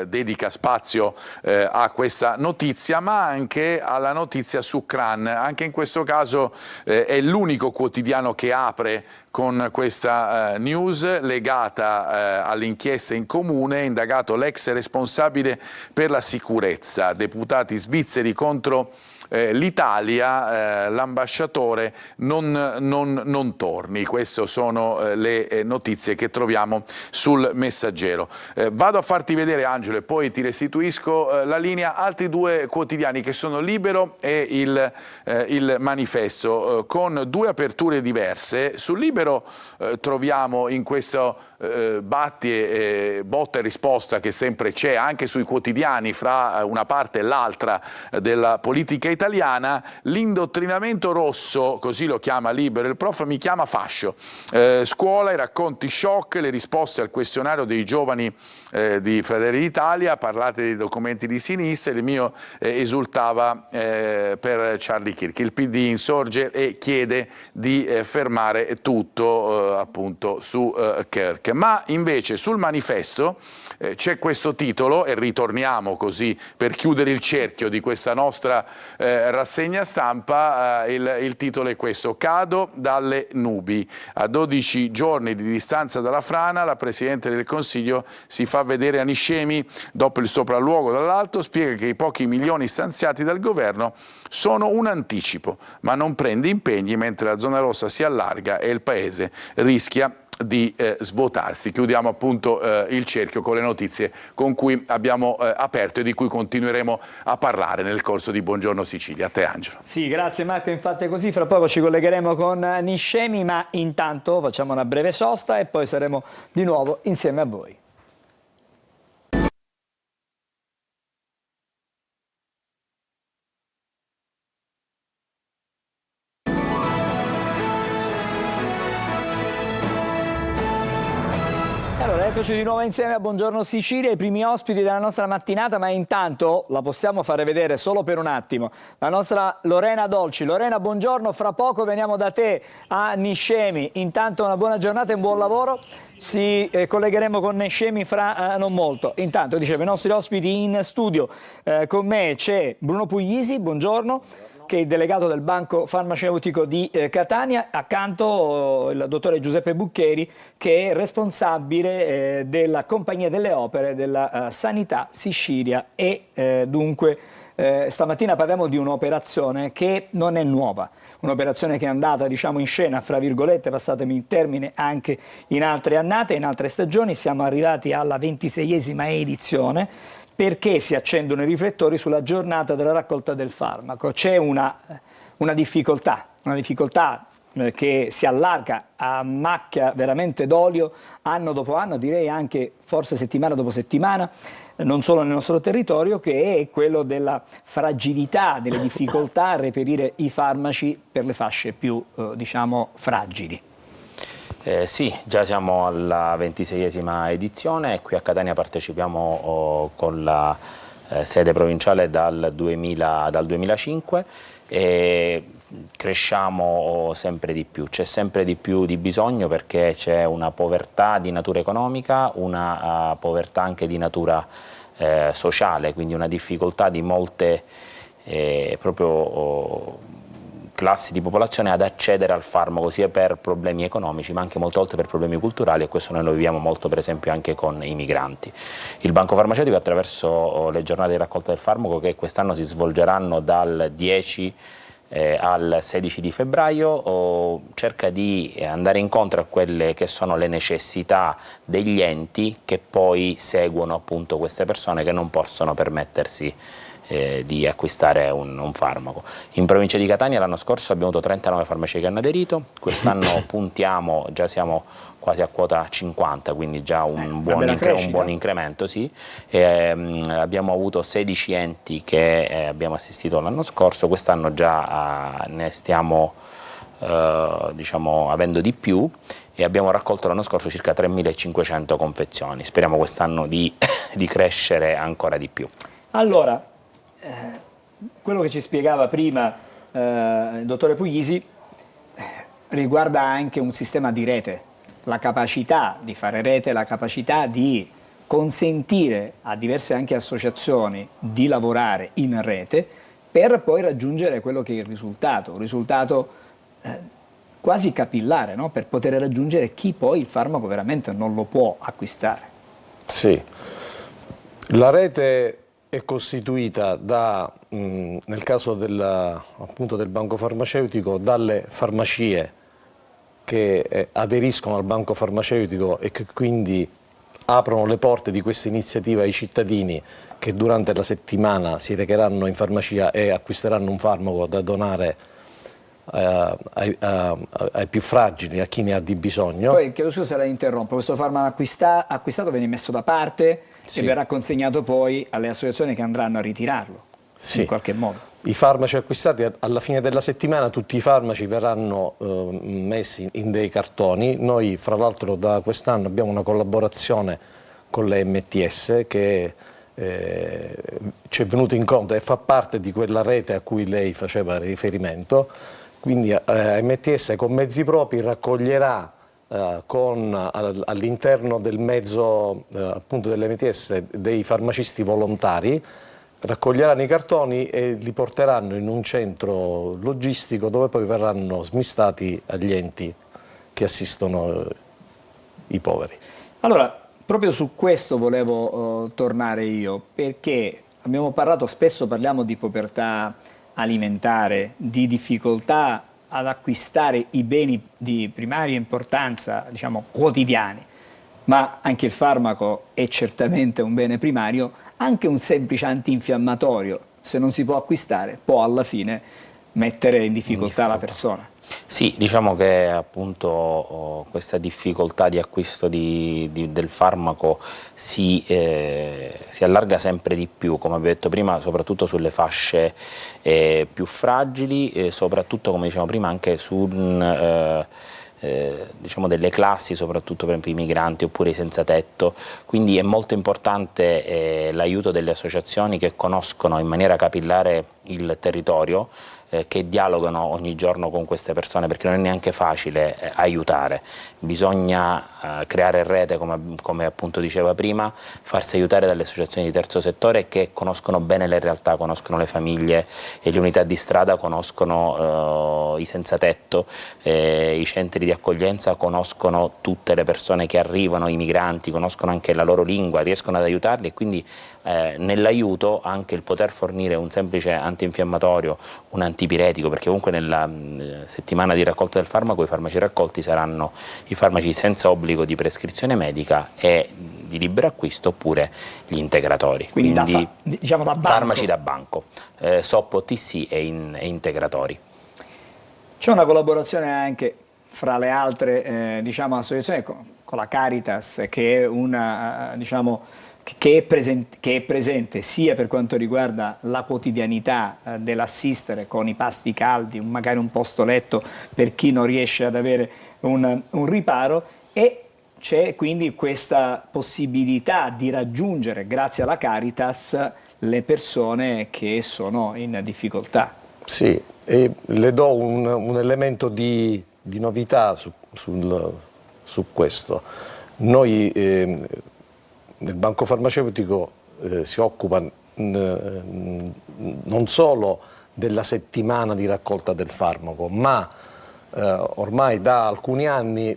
Speaker 2: dedica spazio a questa notizia, ma anche alla notizia su Cran. Anche in questo caso è l'unico quotidiano che apre con questa news legata all'inchiesta in comune, indagato l'ex responsabile per la sicurezza, deputati svizzeri contro l'Italia, l'ambasciatore non torni. Queste sono le notizie che troviamo sul Messaggero. Vado a farti vedere, Angelo, e poi ti restituisco la linea, altri due quotidiani che sono Libero e il Manifesto, con due aperture diverse. Sul Libero troviamo in questo botta e risposta che sempre c'è anche sui quotidiani fra una parte e l'altra della politica italiana, l'indottrinamento rosso, così lo chiama Libero, il prof mi chiama fascio, scuola, i racconti shock, le risposte al questionario dei giovani di Fratelli d'Italia, parlate dei documenti di sinistra, il mio esultava per Charlie Kirk. Il PD insorge e chiede di fermare tutto appunto su Kirk. Ma invece sul Manifesto c'è questo titolo, e ritorniamo così per chiudere il cerchio di questa nostra rassegna stampa, il titolo è questo: Cado dalle nubi. A 12 giorni di distanza dalla frana, la Presidente del Consiglio si fa vedere a Niscemi dopo il sopralluogo dall'alto, spiega che i pochi milioni stanziati dal governo sono un anticipo, ma non prende impegni mentre la zona rossa si allarga e il Paese rischia di svuotarsi. Chiudiamo appunto il cerchio con le notizie con cui abbiamo aperto e di cui continueremo a parlare nel corso di Buongiorno Sicilia. A te, Angelo.
Speaker 1: Sì, grazie Marco, infatti è così, fra poco ci collegheremo con Niscemi, ma intanto facciamo una breve sosta e poi saremo di nuovo insieme a voi. Eccoci di nuovo insieme a Buongiorno Sicilia, i primi ospiti della nostra mattinata, ma intanto la possiamo fare vedere solo per un attimo. La nostra Lorena Dolci. Lorena, buongiorno, fra poco veniamo da te a Niscemi. Intanto una buona giornata e un buon lavoro. Ci collegheremo con Niscemi fra non molto. Intanto, dicevo, i nostri ospiti in studio. Con me c'è Bruno Puglisi, buongiorno, che è il delegato del Banco Farmaceutico di Catania, accanto il dottore Giuseppe Buccheri, che è responsabile della Compagnia delle Opere della Sanità Sicilia e dunque stamattina parliamo di un'operazione che non è nuova, un'operazione che è andata, diciamo, in scena, fra virgolette, passatemi il termine, anche in altre annate, in altre stagioni. Siamo arrivati alla 26esima edizione, perché si accendono i riflettori sulla giornata della raccolta del farmaco. C'è una difficoltà che si allarga a macchia veramente d'olio anno dopo anno, direi anche forse settimana dopo settimana, non solo nel nostro territorio, che è quello della fragilità, delle difficoltà a reperire i farmaci per le fasce più diciamo fragili.
Speaker 20: Sì, già siamo alla 26esima edizione e qui a Catania partecipiamo con la sede provinciale dal 2005 e cresciamo sempre di più, c'è sempre di più di bisogno perché c'è una povertà di natura economica, una povertà anche di natura sociale, quindi una difficoltà di molte proprio classi di popolazione ad accedere al farmaco, sia per problemi economici ma anche molte volte per problemi culturali, e questo noi lo viviamo molto per esempio anche con i migranti. Il Banco Farmaceutico, attraverso le giornate di raccolta del farmaco che quest'anno si svolgeranno dal 10 al 16 di febbraio, cerca di andare incontro a quelle che sono le necessità degli enti che poi seguono appunto queste persone che non possono permettersi di acquistare un farmaco. In provincia di Catania l'anno scorso abbiamo avuto 39 farmaci che hanno aderito, quest'anno puntiamo, già siamo quasi a quota 50, quindi già un buon incremento, sì. Abbiamo avuto 16 enti che abbiamo assistito l'anno scorso, quest'anno già ne stiamo diciamo, avendo di più e abbiamo raccolto l'anno scorso circa 3.500 confezioni, speriamo quest'anno di crescere ancora di più.
Speaker 1: Allora, quello che ci spiegava prima il dottore Puglisi riguarda anche un sistema di rete, la capacità di fare rete, la capacità di consentire a diverse anche associazioni di lavorare in rete per poi raggiungere quello che è un risultato quasi capillare, no? Per poter raggiungere chi poi il farmaco veramente non lo può acquistare.
Speaker 21: Sì, la rete è costituita nel caso appunto del banco farmaceutico, dalle farmacie che aderiscono al banco farmaceutico e che quindi aprono le porte di questa iniziativa ai cittadini che durante la settimana si recheranno in farmacia e acquisteranno un farmaco da donare ai più fragili, a chi ne ha di bisogno.
Speaker 1: Poi, chiedo scusa se la interrompo, questo farmaco acquistato viene messo da parte e verrà consegnato poi alle associazioni che andranno a ritirarlo, in qualche modo.
Speaker 21: I farmaci acquistati alla fine della settimana, tutti i farmaci verranno messi in dei cartoni. Noi fra l'altro da quest'anno abbiamo una collaborazione con le MTS che ci è venuto incontro e fa parte di quella rete a cui lei faceva riferimento. Quindi MTS con mezzi propri raccoglierà con all'interno del mezzo appunto dell'MTS dei farmacisti volontari, raccoglieranno i cartoni e li porteranno in un centro logistico dove poi verranno smistati agli enti che assistono i poveri.
Speaker 1: Allora, proprio su questo volevo tornare io, perché abbiamo parlato, spesso parliamo di povertà alimentare, di difficoltà ad acquistare i beni di primaria importanza, diciamo quotidiani, ma anche il farmaco è certamente un bene primario, anche un semplice antinfiammatorio, se non si può acquistare, può alla fine mettere in difficoltà la persona.
Speaker 20: Sì, diciamo che appunto questa difficoltà di acquisto del farmaco si allarga sempre di più, come abbiamo detto prima, soprattutto sulle fasce più fragili, soprattutto, come dicevamo prima, anche su diciamo delle classi, soprattutto per esempio i migranti oppure i senza tetto. Quindi è molto importante l'aiuto delle associazioni che conoscono in maniera capillare il territorio, che dialogano ogni giorno con queste persone, perché non è neanche facile aiutare. Bisogna creare rete, come appunto diceva prima, farsi aiutare dalle associazioni di terzo settore che conoscono bene le realtà, conoscono le famiglie e le unità di strada, conoscono i senza tetto, i centri di accoglienza, conoscono tutte le persone che arrivano, i migranti, conoscono anche la loro lingua, riescono ad aiutarli, e quindi nell'aiuto anche il poter fornire un semplice antinfiammatorio, un antipiretico, perché comunque nella settimana di raccolta del farmaco i farmaci raccolti saranno i farmaci senza obbligo di prescrizione medica e di libero acquisto, oppure gli integratori, quindi
Speaker 1: diciamo da banco.
Speaker 20: Farmaci da banco, SOP, OTC e integratori.
Speaker 1: C'è una collaborazione anche fra le altre diciamo, associazioni con la Caritas, che è una che è presente sia per quanto riguarda la quotidianità dell'assistere con i pasti caldi, magari un posto letto per chi non riesce ad avere un riparo, e c'è quindi questa possibilità di raggiungere, grazie alla Caritas, le persone che sono in difficoltà.
Speaker 21: Sì, e le do un elemento di novità su questo. Noi il banco farmaceutico si occupa non solo della settimana di raccolta del farmaco, ma ormai da alcuni anni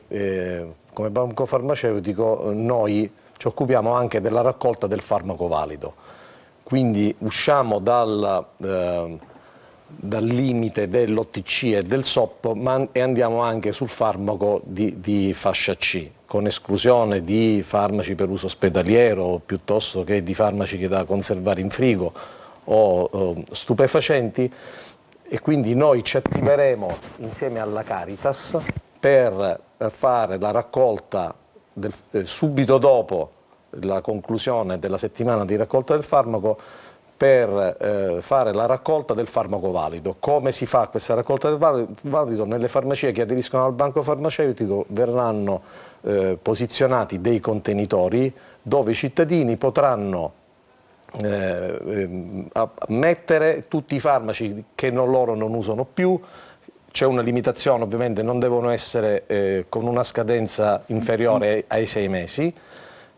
Speaker 21: come banco farmaceutico noi ci occupiamo anche della raccolta del farmaco valido. Quindi usciamo dal limite dell'OTC e del SOP e andiamo anche sul farmaco di fascia C, con esclusione di farmaci per uso ospedaliero piuttosto che di farmaci che da conservare in frigo o stupefacenti, e quindi noi ci attiveremo insieme alla Caritas per fare la raccolta subito dopo la conclusione della settimana di raccolta del farmaco, per fare la raccolta del farmaco valido. Come si fa questa raccolta del valido? Nelle farmacie che aderiscono al banco farmaceutico verranno posizionati dei contenitori dove i cittadini potranno mettere tutti i farmaci che loro non usano più. C'è una limitazione, ovviamente non devono essere con una scadenza inferiore ai 6 mesi,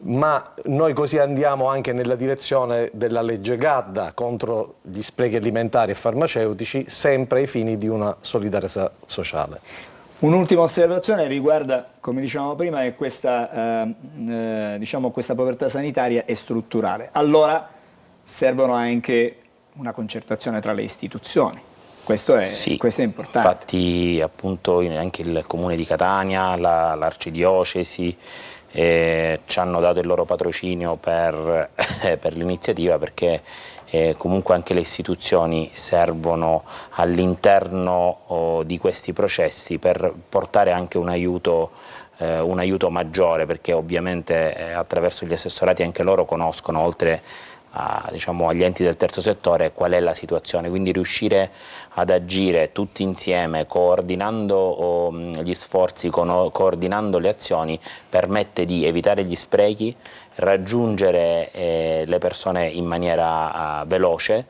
Speaker 21: ma noi così andiamo anche nella direzione della legge Gadda contro gli sprechi alimentari e farmaceutici, sempre ai fini di una solidarietà sociale.
Speaker 1: Un'ultima osservazione riguarda, come dicevamo prima, che questa povertà sanitaria è strutturale. Allora servono anche una concertazione tra le istituzioni. Questo è importante.
Speaker 20: Infatti appunto anche il Comune di Catania, l'Arcidiocesi ci hanno dato il loro patrocinio per l'iniziativa, perché comunque anche le istituzioni servono all'interno di questi processi per portare anche un aiuto maggiore, perché ovviamente attraverso gli assessorati anche loro conoscono, oltre agli enti del terzo settore, qual è la situazione, quindi riuscire ad agire tutti insieme, coordinando gli sforzi, coordinando le azioni, permette di evitare gli sprechi, raggiungere le persone in maniera veloce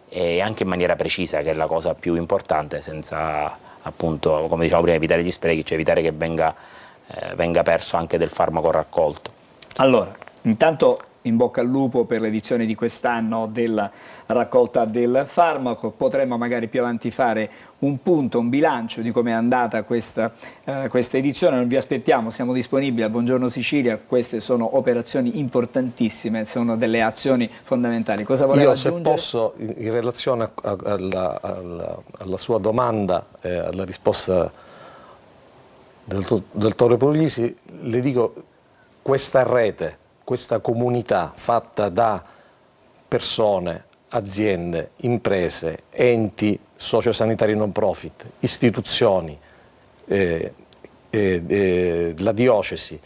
Speaker 20: e anche in maniera precisa, che è la cosa più importante, senza, appunto, come diciamo prima, evitare gli sprechi, cioè evitare che venga venga perso anche del farmaco raccolto.
Speaker 1: Allora, intanto in bocca al lupo per l'edizione di quest'anno della raccolta del farmaco. Potremmo magari più avanti fare un punto, un bilancio di come è andata questa edizione. Non vi aspettiamo, siamo disponibili a Buongiorno Sicilia. Queste sono operazioni importantissime, sono delle azioni fondamentali. Cosa voleva aggiungere?
Speaker 21: Se posso, in relazione alla sua domanda e alla risposta del dottore Puglisi, le dico, questa rete, questa comunità fatta da persone, aziende, imprese, enti sociosanitari non profit, istituzioni, la diocesi,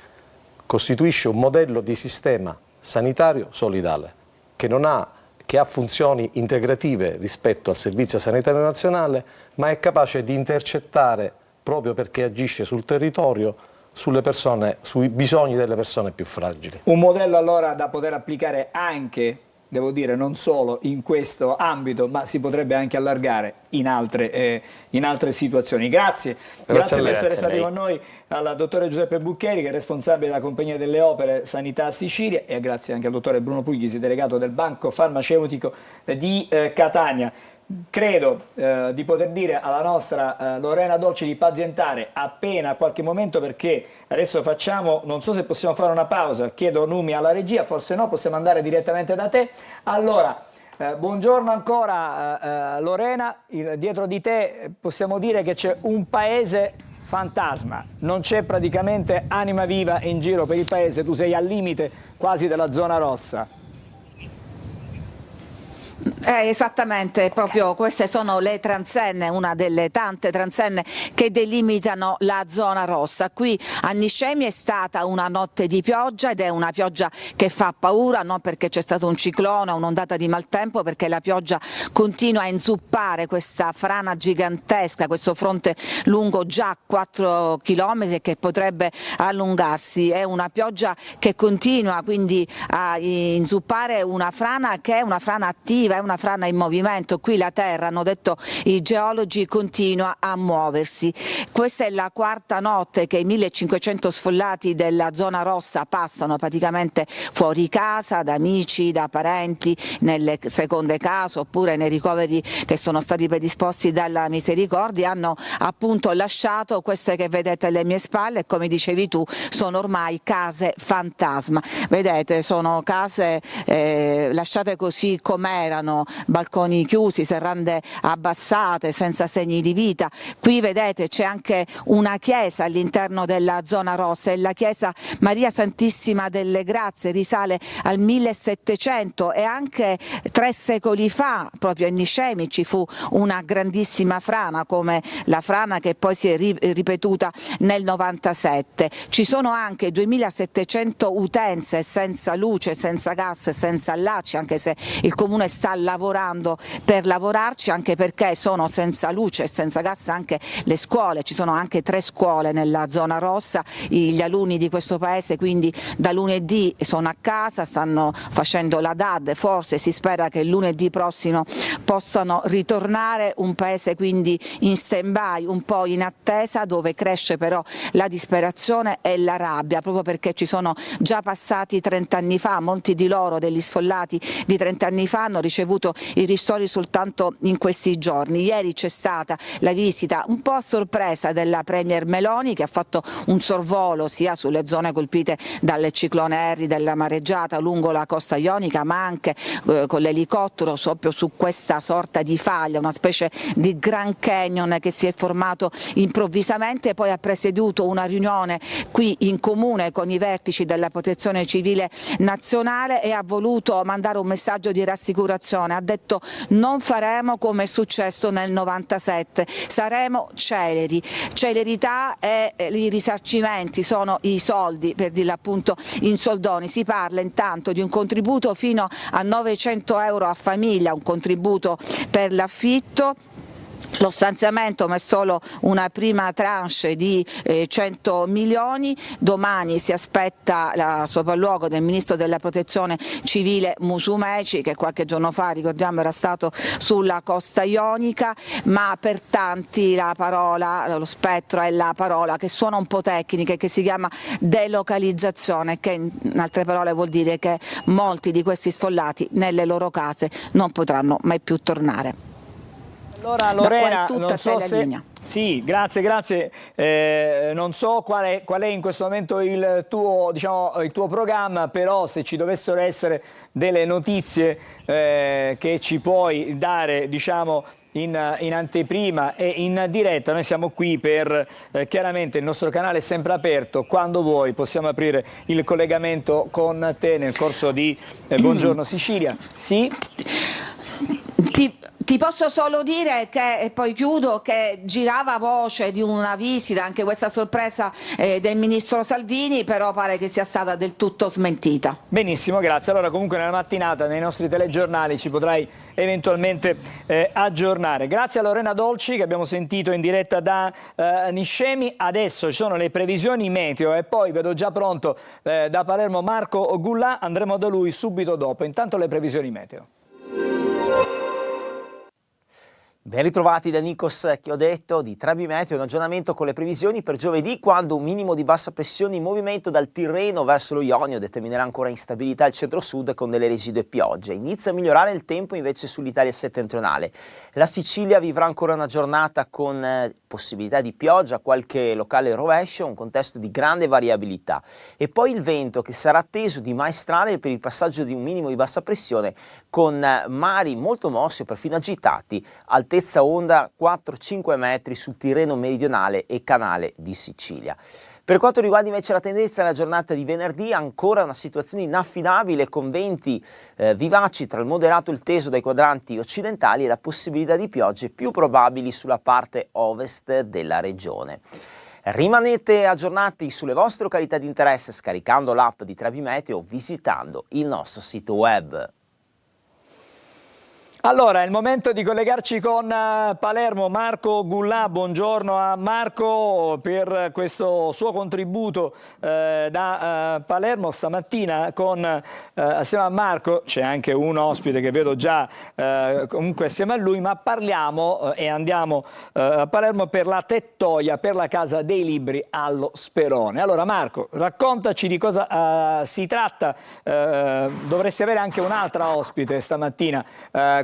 Speaker 21: costituisce un modello di sistema sanitario solidale che ha funzioni integrative rispetto al Servizio Sanitario Nazionale, ma è capace di intercettare, proprio perché agisce sul territorio, sulle persone, sui bisogni delle persone più fragili.
Speaker 1: Un modello allora da poter applicare anche, devo dire, non solo in questo ambito, ma si potrebbe anche allargare in altre situazioni. Grazie per essere stati con noi al dottore Giuseppe Buccheri, che è responsabile della Compagnia delle Opere Sanità Sicilia, e grazie anche al dottore Bruno Puglisi, delegato del Banco Farmaceutico di Catania. Credo di poter dire alla nostra Lorena Dolci di pazientare appena qualche momento, perché adesso facciamo, non so se possiamo fare una pausa, chiedo Numi alla regia, forse no, possiamo andare direttamente da te. Allora, buongiorno ancora Lorena, dietro di te possiamo dire che c'è un paese fantasma, non c'è praticamente anima viva in giro per il paese, tu sei al limite quasi della zona rossa.
Speaker 3: Esattamente, proprio queste sono le transenne, una delle tante transenne che delimitano la zona rossa. Qui a Niscemi è stata una notte di pioggia, ed è una pioggia che fa paura, non perché c'è stato un ciclone o un'ondata di maltempo, perché la pioggia continua a inzuppare questa frana gigantesca, questo fronte lungo già 4 chilometri che potrebbe allungarsi. È una pioggia che continua quindi a inzuppare una frana che è una frana attiva, è una frana in movimento. Qui la terra, hanno detto i geologi, continua a muoversi. Questa è la quarta notte che i 1500 sfollati della zona rossa passano praticamente fuori casa, da amici, da parenti, nelle seconde case oppure nei ricoveri che sono stati predisposti dalla Misericordia. Hanno appunto lasciato queste che vedete alle mie spalle, e come dicevi tu sono ormai case fantasma. Vedete, sono case lasciate così com'erano, balconi chiusi, serrande abbassate, senza segni di vita. Qui vedete c'è anche una chiesa all'interno della zona rossa, e la chiesa Maria Santissima delle Grazie risale al 1700, e anche 3 secoli fa proprio a Niscemi ci fu una grandissima frana, come la frana che poi si è ripetuta nel 97. Ci sono anche 2700 utenze senza luce, senza gas, senza allacci, anche se il comune sta lavorando per lavorarci, anche perché sono senza luce e senza gas anche le scuole. Ci sono anche 3 scuole nella zona rossa. Gli alunni di questo paese quindi da lunedì sono a casa, stanno facendo la DAD, forse si spera che il lunedì prossimo possano ritornare. Un paese quindi in stand-by, un po' in attesa, dove cresce però la disperazione e la rabbia, proprio perché ci sono già passati 30 anni fa. Molti di loro, degli sfollati di 30 anni fa, hanno ricevuto i ristori soltanto in questi giorni. Ieri c'è stata la visita un po' a sorpresa della Premier Meloni, che ha fatto un sorvolo sia sulle zone colpite dal ciclone Harry, della mareggiata lungo la costa ionica, ma anche con l'elicottero proprio su questa sorta di faglia, una specie di Grand Canyon che si è formato improvvisamente. Poi ha presieduto una riunione qui in comune con i vertici della Protezione Civile Nazionale e ha voluto mandare un messaggio di rassicurazione. Ha detto: non faremo come è successo nel 97, saremo celeri. Celerità e i risarcimenti sono i soldi, per dirlo appunto in soldoni. Si parla intanto di un contributo fino a 900 euro a famiglia, un contributo per l'affitto, Lo stanziamento ma è solo una prima tranche di 100 milioni, domani si aspetta la sopralluogo del Ministro della Protezione Civile Musumeci, che qualche giorno fa, ricordiamo, era stato sulla costa ionica, ma per tanti la parola, lo spettro è la parola che suona un po' tecnica e che si chiama delocalizzazione, che in altre parole vuol dire che molti di questi sfollati nelle loro case non potranno mai più tornare.
Speaker 1: Allora Lorena, non so se... Sì, grazie. Non so qual è in questo momento il tuo, il tuo programma, però se ci dovessero essere delle notizie che ci puoi dare, in anteprima e in diretta, noi siamo qui per, chiaramente il nostro canale è sempre aperto, quando vuoi possiamo aprire il collegamento con te nel corso di Buongiorno Sicilia. Sì?
Speaker 3: Ti posso solo dire che, e poi chiudo, che girava voce di una visita, anche questa sorpresa del ministro Salvini, però pare che sia stata del tutto smentita.
Speaker 1: Benissimo, grazie. Allora comunque nella mattinata nei nostri telegiornali ci potrai eventualmente aggiornare. Grazie a Lorena Dolci che abbiamo sentito in diretta da Niscemi. Adesso ci sono le previsioni meteo e poi vedo già pronto da Palermo Marco Gullà, andremo da lui subito dopo. Intanto le previsioni meteo.
Speaker 5: Ben ritrovati da Nikos Chiodetto di Trebi Meteo, un aggiornamento con le previsioni per giovedì, quando un minimo di bassa pressione in movimento dal Tirreno verso lo Ionio determinerà ancora instabilità al centro-sud con delle residue piogge. Inizia a migliorare il tempo invece sull'Italia settentrionale. La Sicilia vivrà ancora una giornata con possibilità di pioggia, qualche locale rovescio, un contesto di grande variabilità. E poi il vento che sarà atteso di maestrale per il passaggio di un minimo di bassa pressione con mari molto mossi o perfino agitati, altezza onda 4-5 metri sul Tirreno meridionale e canale di Sicilia. Per quanto riguarda invece la tendenza nella giornata di venerdì, ancora una situazione inaffidabile con venti vivaci tra il moderato e il teso dai quadranti occidentali e la possibilità di piogge più probabili sulla parte ovest della regione. Rimanete aggiornati sulle vostre località di interesse scaricando l'app di Trebi Meteo o visitando il nostro sito web.
Speaker 1: Allora, è il momento di collegarci con Palermo. Marco Gullà, buongiorno a Marco per questo suo contributo da Palermo. Stamattina assieme a Marco c'è anche un ospite che vedo già comunque assieme a lui, ma parliamo e andiamo a Palermo per la tettoia per la Casa dei Libri allo Sperone. Allora Marco, raccontaci di cosa si tratta. Dovresti avere anche un'altra ospite stamattina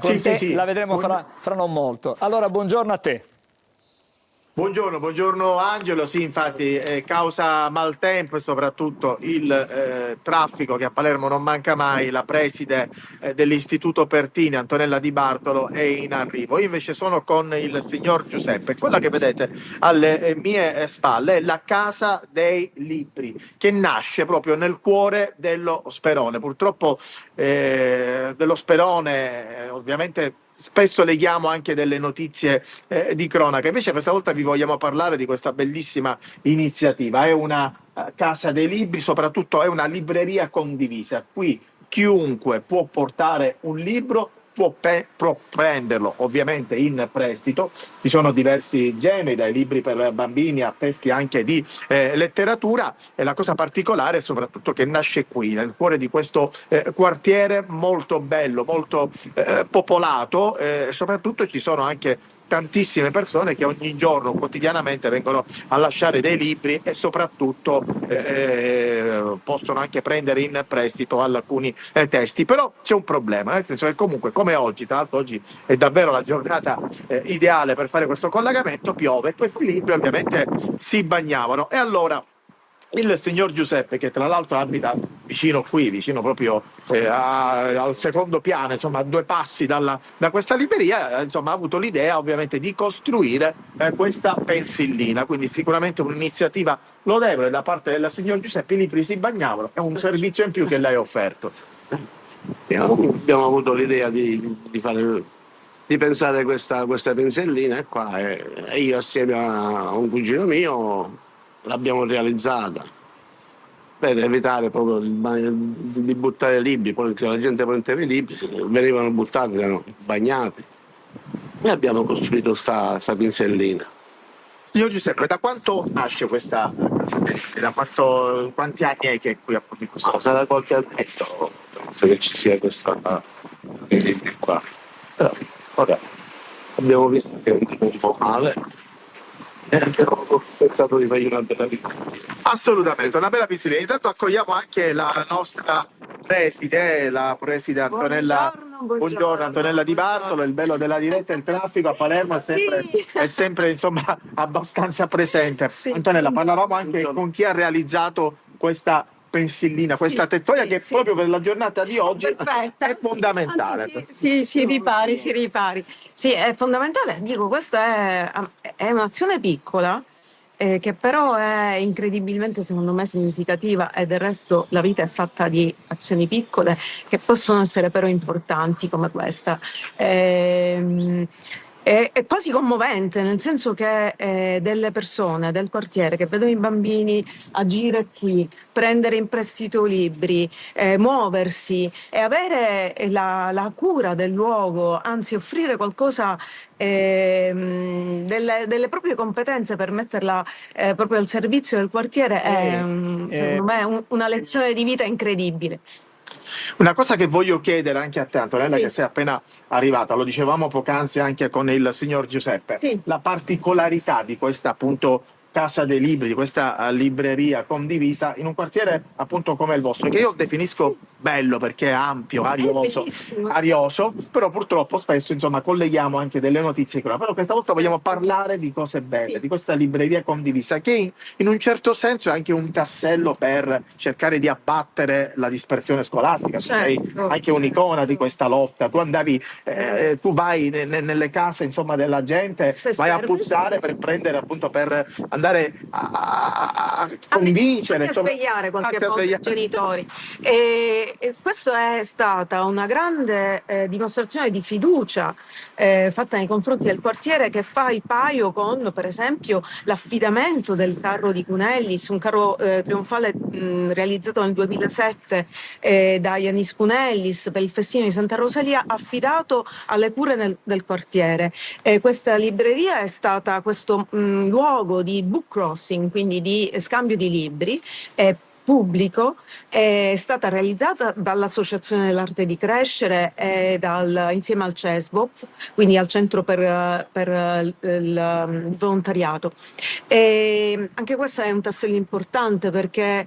Speaker 22: Sì.
Speaker 1: La vedremo fra non molto. Allora, buongiorno a te.
Speaker 22: Buongiorno Angelo, sì, infatti causa maltempo e soprattutto il traffico che a Palermo non manca mai, la preside dell'Istituto Pertini, Antonella Di Bartolo, è in arrivo. Io invece sono con il signor Giuseppe. Quella che vedete alle mie spalle è la Casa dei Libri, che nasce proprio nel cuore dello Sperone. Purtroppo dello Sperone ovviamente spesso leghiamo anche delle notizie di cronaca, invece questa volta vi vogliamo parlare di questa bellissima iniziativa. È una casa dei libri, soprattutto è una libreria condivisa. Qui chiunque può portare un libro, può prenderlo ovviamente in prestito. Ci sono diversi generi, dai libri per bambini a testi anche di letteratura, e la cosa particolare è soprattutto che nasce qui, nel cuore di questo quartiere molto bello, molto popolato, e soprattutto ci sono anche tantissime persone che ogni giorno, quotidianamente, vengono a lasciare dei libri e soprattutto possono anche prendere in prestito alcuni testi. Però c'è un problema, nel senso che comunque, come oggi, tra l'altro oggi è davvero la giornata ideale per fare questo collegamento, piove e questi libri ovviamente si bagnavano. E allora il signor Giuseppe, che tra l'altro abita vicino qui, vicino proprio al secondo piano, insomma a 2 passi da questa libreria, insomma ha avuto l'idea ovviamente di costruire questa pensillina, quindi sicuramente un'iniziativa lodevole da parte del signor Giuseppe. I libri si bagnavano, è un servizio in più che lei ha offerto.
Speaker 23: Abbiamo avuto l'idea di pensare questa pensillina e qua, e io assieme a un cugino mio l'abbiamo realizzata per evitare proprio di buttare libri, poi che la gente prendeva i libri, venivano buttati, erano bagnati. Noi abbiamo costruito sta pinsellina.
Speaker 22: Signor Giuseppe, da quanto nasce questa casa dei libri? Quanti anni è che è qui a Pubblico?
Speaker 23: Sarà qualche annetto, penso che ci sia questa dei libri qua. Però ora abbiamo visto che è un po' male e abbiamo pensato di fargli una bella visita.
Speaker 22: Assolutamente, una bella pizzina. Intanto accogliamo anche la nostra preside, la preside Antonella. Buongiorno Antonella Di Bartolo. Il bello della diretta, il traffico a Palermo è sempre insomma abbastanza presente. Antonella, parlavamo anche con chi ha realizzato questa pensillina, questa tettoia che proprio per la giornata di oggi è fondamentale.
Speaker 6: Si ripari. Sì, è fondamentale. Dico, questa è un'azione piccola, che però è incredibilmente, secondo me, significativa, e del resto la vita è fatta di azioni piccole che possono essere però importanti come questa. È quasi commovente, nel senso che delle persone del quartiere che vedono i bambini agire qui, prendere in prestito libri, muoversi e avere la cura del luogo, anzi offrire qualcosa, delle proprie competenze per metterla proprio al servizio del quartiere, è secondo me una lezione di vita incredibile.
Speaker 22: Una cosa che voglio chiedere anche a te, Antonella, che sei appena arrivata, lo dicevamo poc'anzi anche con il signor Giuseppe, la particolarità di questa appunto Casa dei Libri, di questa libreria condivisa in un quartiere appunto come il vostro, che io definisco bello perché è ampio, arioso, però purtroppo spesso insomma colleghiamo anche delle notizie qua. Però questa volta vogliamo parlare di cose belle, di questa libreria condivisa che in un certo senso è anche un tassello per cercare di abbattere la dispersione scolastica. Tu sei anche un'icona di questa lotta. Tu andavi, tu vai nelle case insomma della gente, vai a puzzare per prendere appunto, per andare a convincere,
Speaker 6: anche a svegliare qualche volta i genitori. E questa è stata una grande dimostrazione di fiducia fatta nei confronti del quartiere, che fa il paio con, per esempio, l'affidamento del carro di Cunellis, un carro trionfale realizzato nel 2007 da Yanis Cunellis per il festino di Santa Rosalia, affidato alle cure del quartiere. Questa libreria è stata questo luogo di book crossing, quindi di scambio di libri, pubblico, è stata realizzata dall'Associazione dell'Arte di Crescere e insieme al CESVO, quindi al Centro per il Volontariato. E anche questo è un tassello importante, perché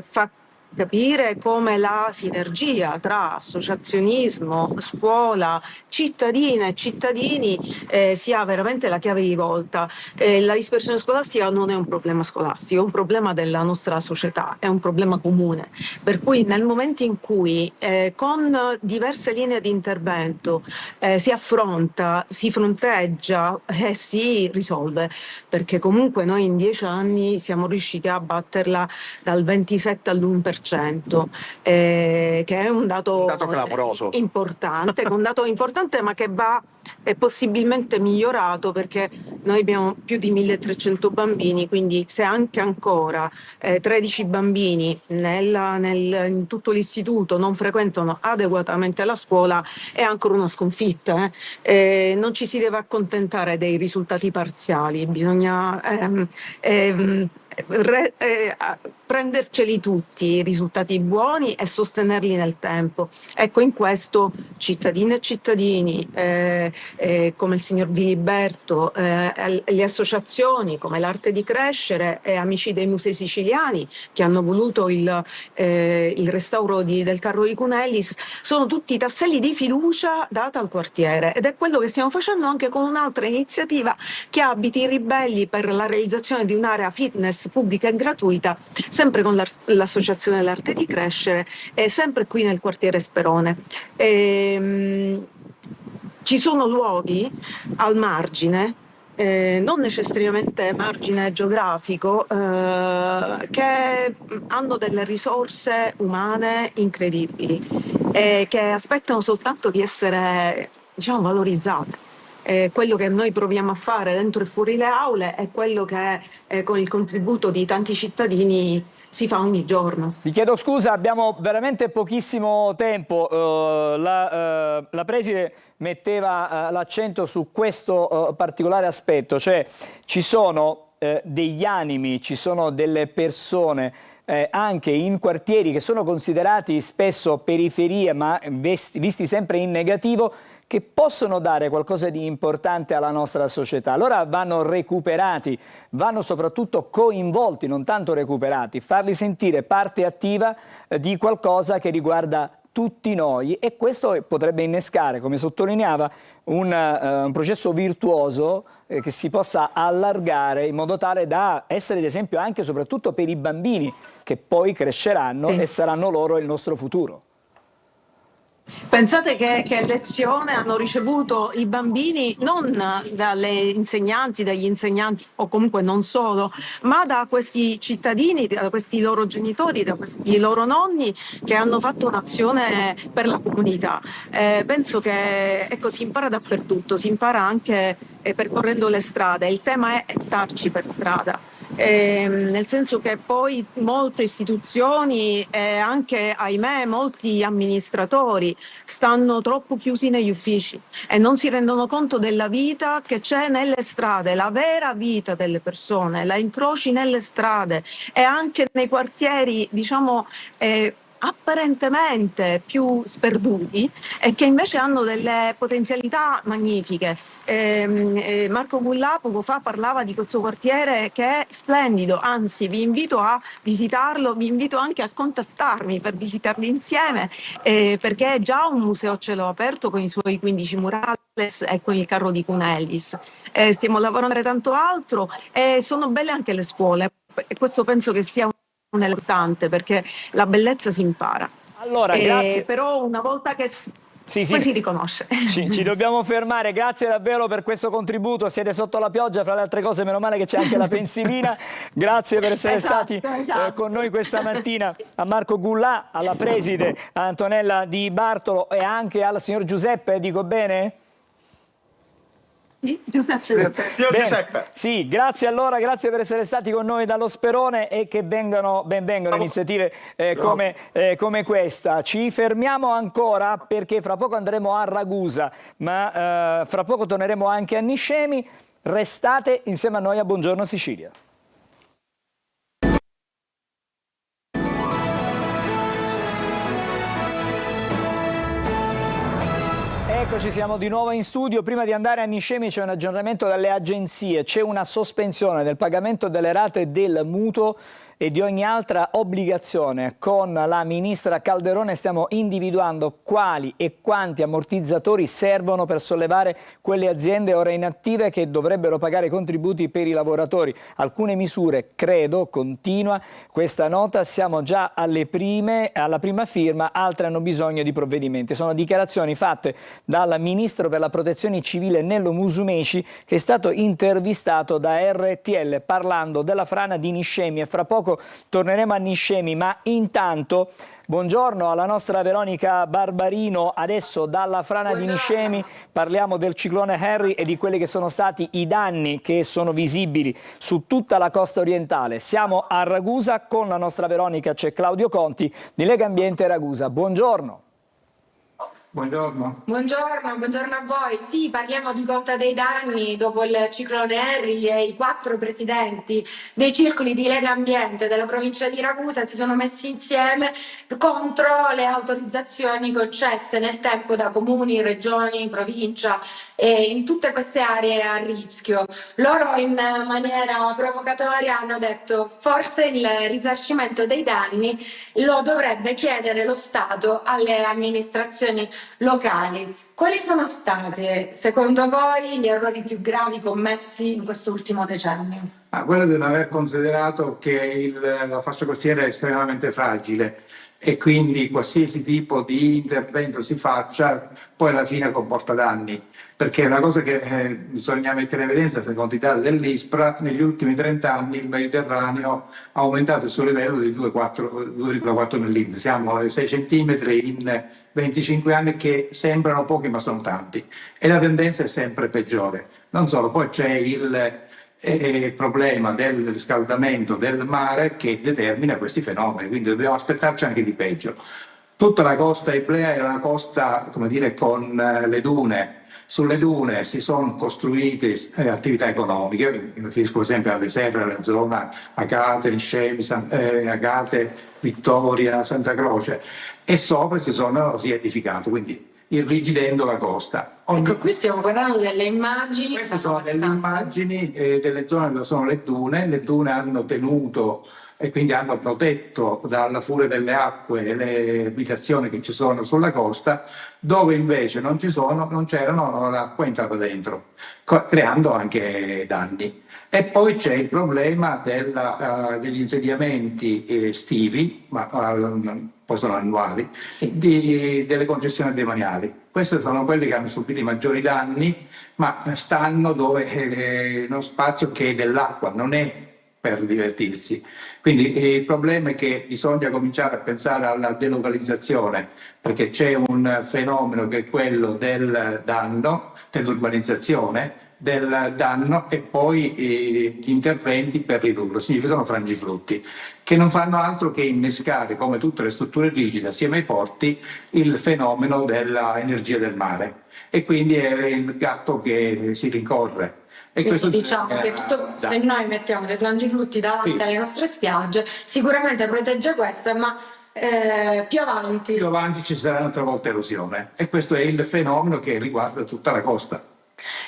Speaker 6: fa capire come la sinergia tra associazionismo, scuola, cittadine e cittadini sia veramente la chiave di volta. La dispersione scolastica non è un problema scolastico, è un problema della nostra società, è un problema comune. Per cui nel momento in cui con diverse linee di intervento si affronta, si fronteggia e si risolve, perché comunque noi in 10 anni siamo riusciti a batterla dal 27 all'1%. Che è un dato
Speaker 22: clamoroso,
Speaker 6: importante, ma che va possibilmente migliorato, perché noi abbiamo più di 1300 bambini, quindi se anche ancora 13 bambini in tutto l'istituto non frequentano adeguatamente la scuola, è ancora una sconfitta. Non ci si deve accontentare dei risultati parziali, bisogna prenderceli tutti i risultati buoni e sostenerli nel tempo. Ecco, in questo cittadine e cittadini come il signor Diliberto, le associazioni come l'Arte di Crescere e Amici dei Musei Siciliani, che hanno voluto il restauro del carro di Cunellis, sono tutti tasselli di fiducia data al quartiere, ed è quello che stiamo facendo anche con un'altra iniziativa che ha Abiti Ribelli, per la realizzazione di un'area fitness pubblica e gratuita, sempre con l'Associazione dell'Arte di Crescere, e sempre qui nel quartiere Sperone. Ci sono luoghi al margine, non necessariamente margine geografico, che hanno delle risorse umane incredibili e che aspettano soltanto di essere, diciamo, valorizzate. Quello che noi proviamo a fare dentro e fuori le aule è quello che con il contributo di tanti cittadini si fa ogni giorno.
Speaker 1: Vi chiedo scusa, abbiamo veramente pochissimo tempo. La la Preside metteva l'accento su questo particolare aspetto, cioè ci sono degli animi, ci sono delle persone anche in quartieri che sono considerati spesso periferie ma visti sempre in negativo, che possono dare qualcosa di importante alla nostra società. Allora vanno recuperati, vanno soprattutto coinvolti, non tanto recuperati, farli sentire parte attiva di qualcosa che riguarda tutti noi, e questo potrebbe innescare, come sottolineava, un processo virtuoso che si possa allargare in modo tale da essere d'esempio anche e soprattutto per i bambini che poi cresceranno e saranno loro il nostro futuro.
Speaker 6: Pensate che lezione hanno ricevuto i bambini non dagli insegnanti o comunque non solo, ma da questi cittadini, da questi loro genitori, da questi loro nonni che hanno fatto un'azione per la comunità. Penso che si impara dappertutto, si impara anche percorrendo le strade. Il tema è starci per strada. Nel senso che poi molte istituzioni e anche, ahimè, molti amministratori stanno troppo chiusi negli uffici e non si rendono conto della vita che c'è nelle strade, la vera vita delle persone, la incroci nelle strade e anche nei quartieri, diciamo, apparentemente più sperduti e che invece hanno delle potenzialità magnifiche. Marco Gullà poco fa parlava di questo quartiere che è splendido, anzi vi invito a visitarlo, vi invito anche a contattarmi per visitarli insieme, perché è già un museo a cielo aperto con i suoi 15 murales e con il carro di Cunellis. Stiamo lavorando tanto altro e sono belle anche le scuole, e questo penso che sia un importante, perché la bellezza si impara.
Speaker 1: Allora, grazie.
Speaker 6: Però una volta che poi si riconosce.
Speaker 1: Ci dobbiamo fermare, grazie davvero per questo contributo, siete sotto la pioggia, fra le altre cose meno male che c'è anche la pensilina, grazie per essere stati con noi questa mattina, a Marco Gullà, alla Preside, a Antonella Di Bartolo e anche al signor Giuseppe, dico bene?
Speaker 6: Sì, Giuseppe.
Speaker 1: Giuseppe. Sì, grazie allora, grazie per essere stati con noi dallo Sperone e che ben vengano iniziative come questa. Ci fermiamo ancora perché fra poco andremo a Ragusa, ma fra poco torneremo anche a Niscemi. Restate insieme a noi a Buongiorno Sicilia. Eccoci, siamo di nuovo in studio. Prima di andare a Niscemi c'è un aggiornamento dalle agenzie, c'è una sospensione del pagamento delle rate del mutuo e di ogni altra obbligazione. Con la ministra Calderone stiamo individuando quali e quanti ammortizzatori servono per sollevare quelle aziende ora inattive che dovrebbero pagare i contributi per i lavoratori. Alcune misure, credo, continua questa nota, siamo già alla prima firma, altre hanno bisogno di provvedimenti. Sono dichiarazioni fatte dal ministro per la protezione civile Nello Musumeci, che è stato intervistato da RTL parlando della frana di Niscemi, e fra poco torneremo a Niscemi, ma intanto buongiorno alla nostra Veronica Barbarino. Adesso dalla frana di Niscemi parliamo del ciclone Harry e di quelli che sono stati i danni che sono visibili su tutta la costa orientale. Siamo a Ragusa, con la nostra Veronica c'è Claudio Conti di Lega Ambiente Ragusa. Buongiorno.
Speaker 7: Buongiorno. Buongiorno a voi. Sì, parliamo di conta dei danni dopo il ciclone Harry e i 4 presidenti dei circoli di Lega Ambiente della provincia di Ragusa si sono messi insieme contro le autorizzazioni concesse nel tempo da comuni, regioni, provincia e in tutte queste aree a rischio. Loro in maniera provocatoria hanno detto forse il risarcimento dei danni lo dovrebbe chiedere lo Stato alle amministrazioni locali. Quali sono stati, secondo voi, gli errori più gravi commessi in quest'ultimo decennio?
Speaker 8: Quello di non aver considerato che la fascia costiera è estremamente fragile e quindi qualsiasi tipo di intervento si faccia poi alla fine comporta danni, perché è una cosa che bisogna mettere in evidenza secondo i dati dell'ISPRA: negli ultimi 30 anni il Mediterraneo ha aumentato il suo livello di 2,4 mm, siamo a 6 cm in 25 anni, che sembrano pochi ma sono tanti, e la tendenza è sempre peggiore. Non solo, poi c'è il problema del riscaldamento del mare che determina questi fenomeni, quindi dobbiamo aspettarci anche di peggio. Tutta la costa Iblea era una costa, come dire, con le dune. Sulle dune si sono costruite attività economiche, mi riferisco per esempio alle serre, alla zona Agate, Niscemi, Agate, Vittoria, Santa Croce, e sopra si è edificato, quindi irrigidendo la costa.
Speaker 7: Ecco, qui stiamo guardando delle immagini.
Speaker 8: Queste sono delle immagini delle zone dove sono le dune hanno tenuto e quindi hanno protetto dalla furia delle acque le abitazioni che ci sono sulla costa, dove invece non c'erano, l'acqua è entrata dentro, creando anche danni. E poi c'è il problema degli insediamenti estivi, ma poi sono annuali, delle concessioni demaniali. Queste sono quelle che hanno subito i maggiori danni, ma stanno dove uno spazio che è dell'acqua, non è per divertirsi. Quindi il problema è che bisogna cominciare a pensare alla delocalizzazione, perché c'è un fenomeno che è quello del danno, dell'urbanizzazione, del danno, e poi gli interventi per ridurlo significano frangiflutti, che non fanno altro che innescare, come tutte le strutture rigide assieme ai porti, il fenomeno dell'energia del mare, e quindi è il gatto che si rincorre. E
Speaker 7: quindi diciamo che se noi mettiamo dei frangiflutti davanti alle nostre spiagge, sicuramente protegge queste, ma più avanti
Speaker 8: ci sarà un'altra volta erosione, e questo è il fenomeno che riguarda tutta la costa.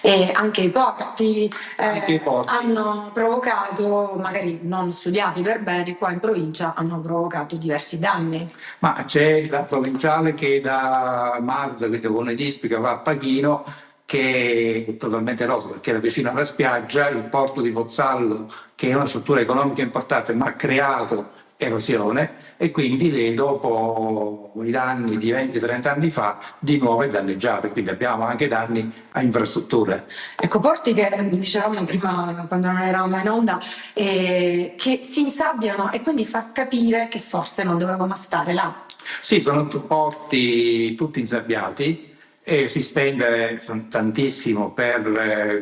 Speaker 7: E anche i porti hanno provocato, magari non studiati per bene, qua in provincia hanno provocato diversi danni.
Speaker 8: Ma c'è la provinciale che da Marzo, che con Ispica va a Pachino, che è totalmente rosa perché era vicino alla spiaggia. Il porto di Pozzallo, che è una struttura economica importante, ma ha creato erosione, e quindi dopo i danni di 20-30 anni fa di nuovo è danneggiato, quindi abbiamo anche danni a infrastrutture.
Speaker 7: Ecco, porti che dicevamo prima quando non eravamo in onda, che si insabbiano, e quindi fa capire che forse non dovevano stare là.
Speaker 8: Sì, sono porti tutti insabbiati, e si spende tantissimo per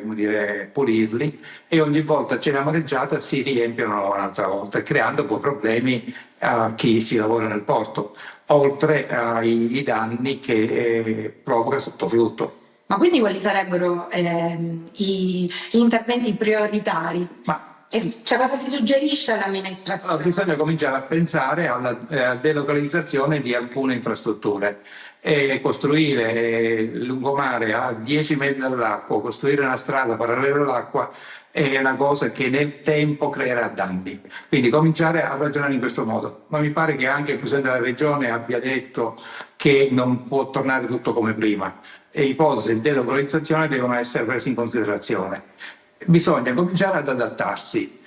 Speaker 8: pulirli, e ogni volta c'è una mareggiata, si riempiono un'altra volta, creando poi problemi a chi ci lavora nel porto, oltre ai danni che provoca sottoflutto.
Speaker 7: Ma quindi quali sarebbero gli interventi prioritari? Cioè, cosa si suggerisce all'amministrazione?
Speaker 8: Allora, bisogna cominciare a pensare alla delocalizzazione di alcune infrastrutture. E costruire il lungomare a 10 metri dall'acqua, costruire una strada parallela all'acqua, è una cosa che nel tempo creerà danni. Quindi cominciare a ragionare in questo modo. Ma mi pare che anche il Presidente della Regione abbia detto che non può tornare tutto come prima, e ipotesi di delocalizzazione devono essere prese in considerazione. Bisogna cominciare ad adattarsi.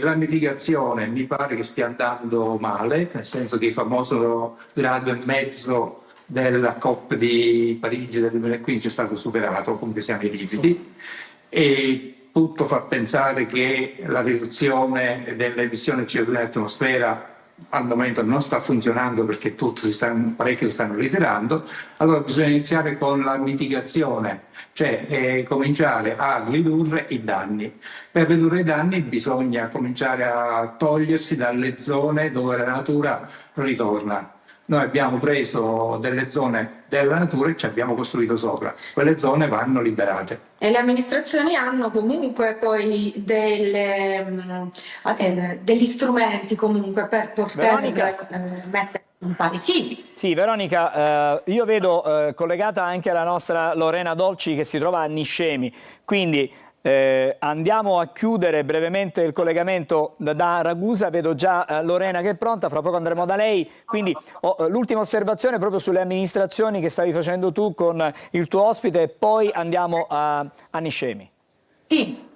Speaker 8: La mitigazione mi pare che stia andando male, nel senso che il famoso grado e mezzo della COP di Parigi del 2015 è stato superato, comunque siamo ai limiti, e tutto fa pensare che la riduzione delle emissioni CO2 in atmosfera al momento non sta funzionando, perché parecchi si stanno ritirando. Allora bisogna iniziare con la mitigazione, cioè cominciare a ridurre i danni. Per ridurre i danni bisogna cominciare a togliersi dalle zone dove la natura ritorna. Noi abbiamo preso delle zone della natura e ci abbiamo costruito sopra. Quelle zone vanno liberate.
Speaker 7: E le amministrazioni hanno comunque poi degli strumenti comunque per poter mettere in pari.
Speaker 1: Sì, Veronica, io vedo collegata anche la nostra Lorena Dolci, che si trova a Niscemi, quindi andiamo a chiudere brevemente il collegamento da Ragusa. Vedo già Lorena che è pronta, fra poco andremo da lei, quindi l'ultima osservazione proprio sulle amministrazioni che stavi facendo tu con il tuo ospite, e poi andiamo a Niscemi.
Speaker 7: Sì,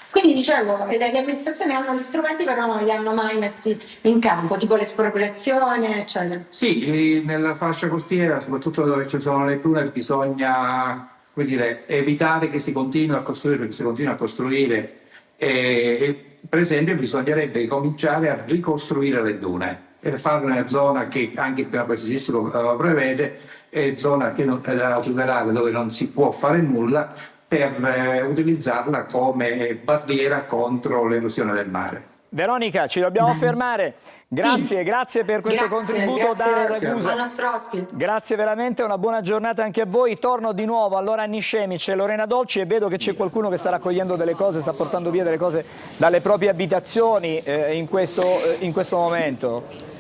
Speaker 7: quindi dicevo, le amministrazioni hanno gli strumenti, però non li hanno mai messi in campo, tipo l'espropriazione, eccetera.
Speaker 8: Sì, nella fascia costiera, soprattutto dove ci sono le dune, bisogna evitare che si continui a costruire, perché si continua a costruire. Per esempio bisognerebbe cominciare a ricostruire le dune e farlo nella zona che anche il piano paesaggistico prevede, è zona tutelare dove non si può fare nulla, per utilizzarla come barriera contro l'erosione del mare.
Speaker 1: Veronica, ci dobbiamo fermare. Grazie,
Speaker 7: Sì.
Speaker 1: grazie per questo contributo da Ragusa.
Speaker 7: Al nostro ospite.
Speaker 1: Grazie veramente, una buona giornata anche a voi. Torno di nuovo allora a Niscemi, c'è Lorena Dolci e vedo che c'è qualcuno che sta raccogliendo delle cose, sta portando via delle cose dalle proprie abitazioni in questo momento.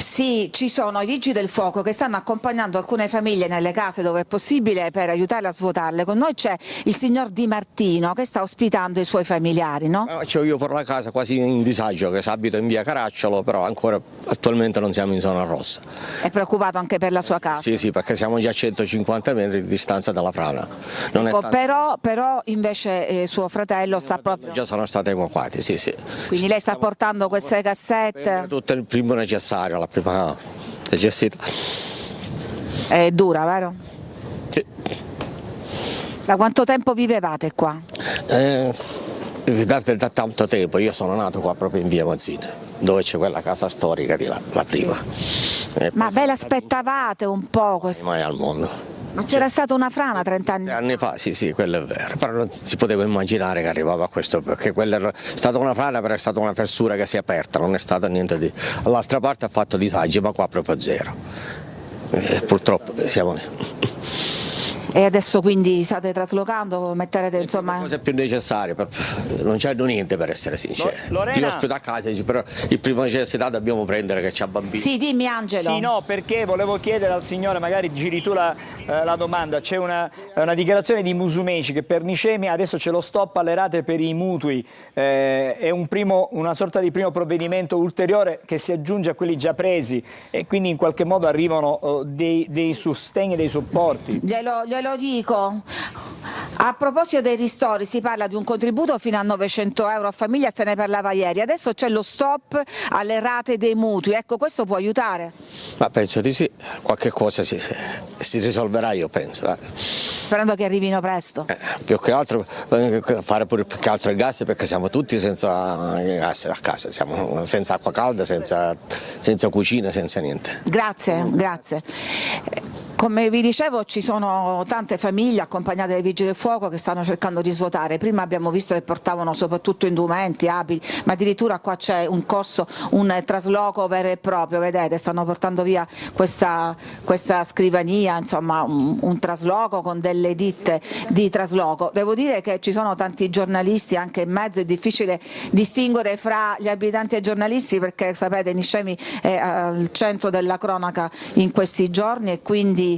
Speaker 3: Sì, ci sono i vigili del fuoco che stanno accompagnando alcune famiglie nelle case dove è possibile per aiutarle a svuotarle. Con noi c'è il signor Di Martino che sta ospitando i suoi familiari, no?
Speaker 9: C'ho io per la casa quasi in disagio, che abito in via Caracciolo, però ancora attualmente non siamo in zona rossa.
Speaker 3: È preoccupato anche per la sua casa.
Speaker 9: Sì, perché siamo già a 150 metri di distanza dalla frana. Non
Speaker 3: Ecco,
Speaker 9: è tanto.
Speaker 3: però invece suo fratello sta proprio...
Speaker 9: Già sono state evacuate, sì.
Speaker 3: Quindi lei sta portando queste cassette?
Speaker 9: Tutto il primo necessario, la prima necessità.
Speaker 3: È dura, vero?
Speaker 9: Sì.
Speaker 3: Da quanto tempo vivevate qua?
Speaker 9: Da tanto tempo, io sono nato qua proprio in via Mazzini, dove c'è quella casa storica di là, la prima.
Speaker 3: Ma ve l'aspettavate un po' questo?
Speaker 9: Mai al mondo.
Speaker 3: Ma c'era stata una frana 30 anni fa?
Speaker 9: Anni fa, sì, quello è vero, però non si poteva immaginare che arrivava a questo, perché quella è stata una frana, però è stata una fessura che si è aperta, non è stato niente di... All'altra parte ha fatto disagi, ma qua proprio zero. Purtroppo siamo...
Speaker 3: E adesso quindi state traslocando, metterete insomma...
Speaker 9: Le cose più necessarie, non c'è niente per essere sinceri.
Speaker 1: Lorena...
Speaker 9: Ti ospito a casa, però il primo necessità dobbiamo prendere che c'ha bambini.
Speaker 3: Sì, dimmi Angelo.
Speaker 1: Sì, no, perché volevo chiedere al signore, magari giri tu la domanda, c'è una dichiarazione di Musumeci che per Niscemi adesso c'è lo stop alle rate per i mutui, è una sorta di primo provvedimento ulteriore che si aggiunge a quelli già presi e quindi in qualche modo arrivano dei sostegni, dei supporti.
Speaker 3: Glielo dico. A proposito dei ristori, si parla di un contributo fino a 900 euro a famiglia, se ne parlava ieri, adesso c'è lo stop alle rate dei mutui, ecco questo può aiutare?
Speaker 9: Ma penso di sì, qualche cosa si risolverà, io penso.
Speaker 3: Sperando che arrivino presto.
Speaker 9: Più che altro fare pure più che altro il gas, perché siamo tutti senza gas a casa, siamo senza acqua calda, senza cucina, senza niente.
Speaker 3: Grazie. Come vi dicevo ci sono tante famiglie accompagnate dai vigili del fuoco che stanno cercando di svuotare. Prima abbiamo visto che portavano soprattutto indumenti, abiti, ma addirittura qua c'è un corso, un trasloco vero e proprio, vedete, stanno portando via questa scrivania, insomma un trasloco con delle ditte di trasloco. Devo dire che ci sono tanti giornalisti anche in mezzo, è difficile distinguere fra gli abitanti e giornalisti perché sapete Niscemi è al centro della cronaca in questi giorni e quindi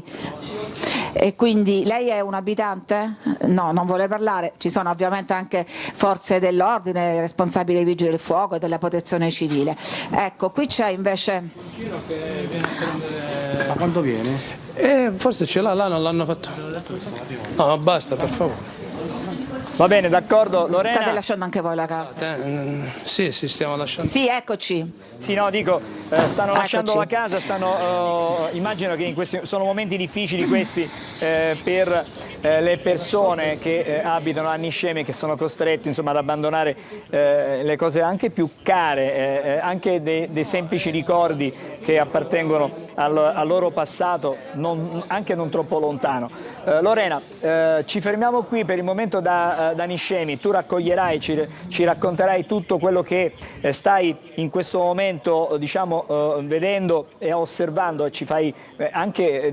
Speaker 3: lei è un abitante? No, non vuole parlare. Ci sono ovviamente anche forze dell'ordine, responsabili dei vigili del fuoco e della protezione civile. Ecco, qui c'è invece...
Speaker 10: Ma quando viene? Forse ce l'ha, là non l'hanno fatto. No, basta, per favore.
Speaker 1: Va bene, d'accordo. Lorena...
Speaker 3: State lasciando anche voi la casa?
Speaker 10: Sì, stiamo lasciando.
Speaker 3: Sì, eccoci.
Speaker 1: Sì, no, dico, stanno lasciando la casa, immagino che sono momenti difficili questi per le persone che abitano a Niscemi e che sono costretti insomma, ad abbandonare le cose anche più care, anche dei semplici ricordi che appartengono al loro passato, anche non troppo lontano. Lorena, ci fermiamo qui per il momento da Niscemi, tu raccoglierai, ci racconterai tutto quello che stai in questo momento vedendo e osservando e ci fai anche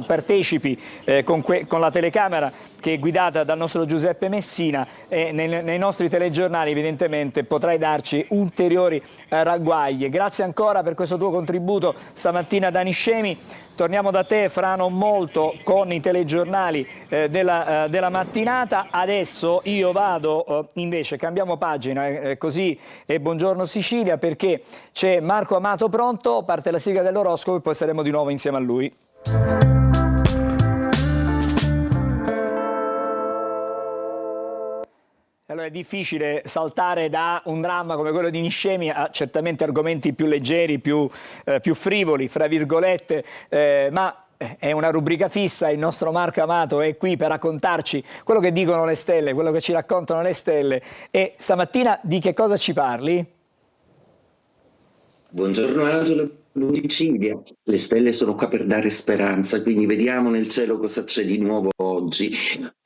Speaker 1: partecipi con la telecamera che è guidata dal nostro Giuseppe Messina e nei nostri telegiornali evidentemente potrai darci ulteriori ragguaglie. Grazie ancora per questo tuo contributo stamattina da Niscemi. Torniamo da te fra non molto con i telegiornali della mattinata. Adesso io vado, invece cambiamo pagina, così è Buongiorno Sicilia perché c'è Marco Amato pronto, parte la sigla dell'oroscopo e poi saremo di nuovo insieme a lui. Allora è difficile saltare da un dramma come quello di Niscemi a certamente argomenti più leggeri, più frivoli, fra virgolette, ma è una rubrica fissa, il nostro Marco Amato è qui per raccontarci quello che dicono le stelle, quello che ci raccontano le stelle. E stamattina di che cosa ci parli?
Speaker 11: Buongiorno Angelo. Sicilia, le stelle sono qua per dare speranza, quindi vediamo nel cielo cosa c'è di nuovo oggi.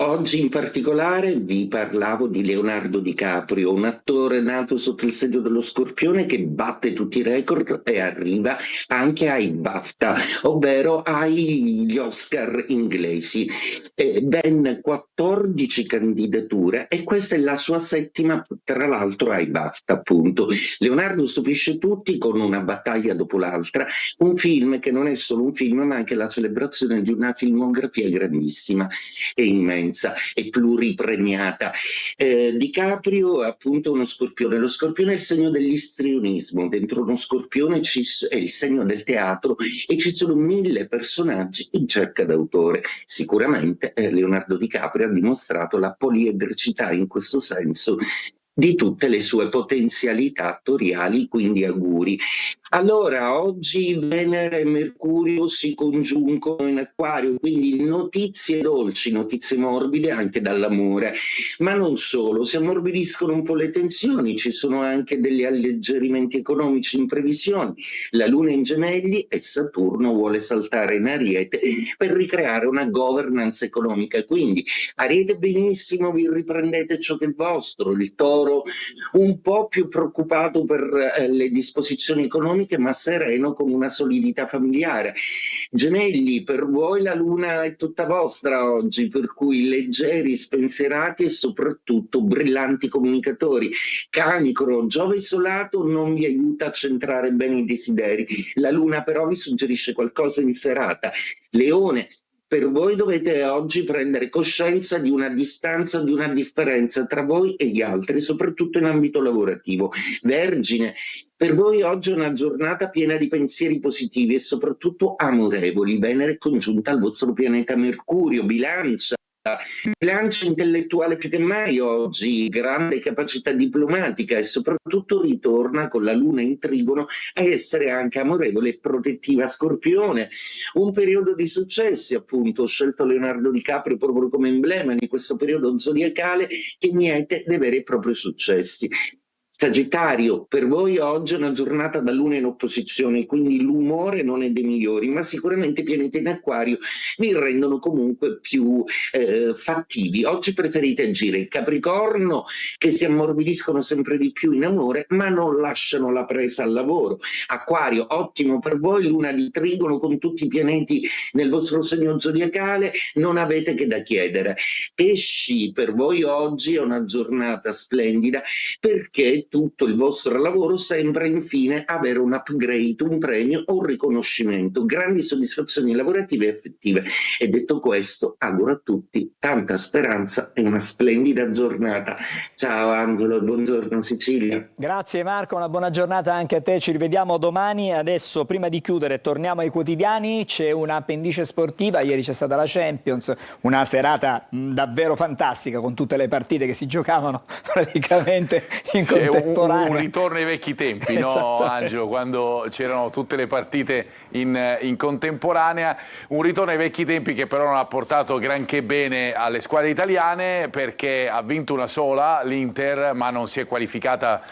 Speaker 11: Oggi in particolare vi parlavo di Leonardo DiCaprio, un attore nato sotto il segno dello Scorpione che batte tutti i record e arriva anche ai BAFTA, ovvero agli Oscar inglesi. Ben 14 candidature e questa è la sua settima, tra l'altro ai BAFTA, appunto. Leonardo stupisce tutti con Una battaglia dopo l'altra, un film che non è solo un film ma anche la celebrazione di una filmografia grandissima e immensa e pluripremiata. DiCaprio è appunto uno scorpione, lo scorpione è il segno dell'istrionismo, dentro uno scorpione è il segno del teatro e ci sono 1000 personaggi in cerca d'autore. Sicuramente Leonardo DiCaprio ha dimostrato la poliedricità in questo senso di tutte le sue potenzialità attoriali, quindi auguri. Allora, oggi Venere e Mercurio si congiungono in Acquario, quindi notizie dolci, notizie morbide anche dall'amore, ma non solo, si ammorbidiscono un po' le tensioni, ci sono anche degli alleggerimenti economici in previsione, la Luna in Gemelli e Saturno vuole saltare in Ariete per ricreare una governance economica, quindi Ariete benissimo, vi riprendete ciò che è vostro, il Toro un po' più preoccupato per le disposizioni economiche ma sereno con una solidità familiare. Gemelli, per voi la luna è tutta vostra oggi, per cui leggeri, spensierati e soprattutto brillanti comunicatori. Cancro, Giove isolato non vi aiuta a centrare bene i desideri, la luna però vi suggerisce qualcosa in serata. Leone, per voi dovete oggi prendere coscienza di una distanza, di una differenza tra voi e gli altri, soprattutto in ambito lavorativo. Vergine, per voi oggi è una giornata piena di pensieri positivi e soprattutto amorevoli. Venere è congiunta al vostro pianeta Mercurio. Bilancia, bilancia intellettuale più che mai oggi, grande capacità diplomatica e soprattutto ritorna con la luna in trigono a essere anche amorevole e protettiva. Scorpione, un periodo di successi appunto, ho scelto Leonardo DiCaprio proprio come emblema di questo periodo zodiacale che miete dei veri e propri successi. Sagittario, per voi oggi è una giornata da luna in opposizione, quindi l'umore non è dei migliori, ma sicuramente i pianeti in Acquario vi rendono comunque più fattivi. Oggi preferite agire. Il Capricorno, che si ammorbidiscono sempre di più in amore, ma non lasciano la presa al lavoro. Acquario, ottimo per voi, luna di trigono con tutti i pianeti nel vostro segno zodiacale, non avete che da chiedere. Pesci, per voi oggi è una giornata splendida perché tutto il vostro lavoro sembra infine avere un upgrade, un premio o un riconoscimento, grandi soddisfazioni lavorative e affettive. E detto questo, auguro a tutti tanta speranza e una splendida giornata. Ciao Angelo, buongiorno Sicilia.
Speaker 1: Grazie Marco, una buona giornata anche a te, ci rivediamo domani. Adesso prima di chiudere torniamo ai quotidiani, c'è un'appendice sportiva, ieri c'è stata la Champions, una serata davvero fantastica con tutte le partite che si giocavano praticamente in contemporanea.
Speaker 2: Un ritorno ai vecchi tempi, no Angelo, quando c'erano tutte le partite in contemporanea, un ritorno ai vecchi tempi che però non ha portato granché bene alle squadre italiane perché ha vinto una sola, l'Inter, ma non si è qualificata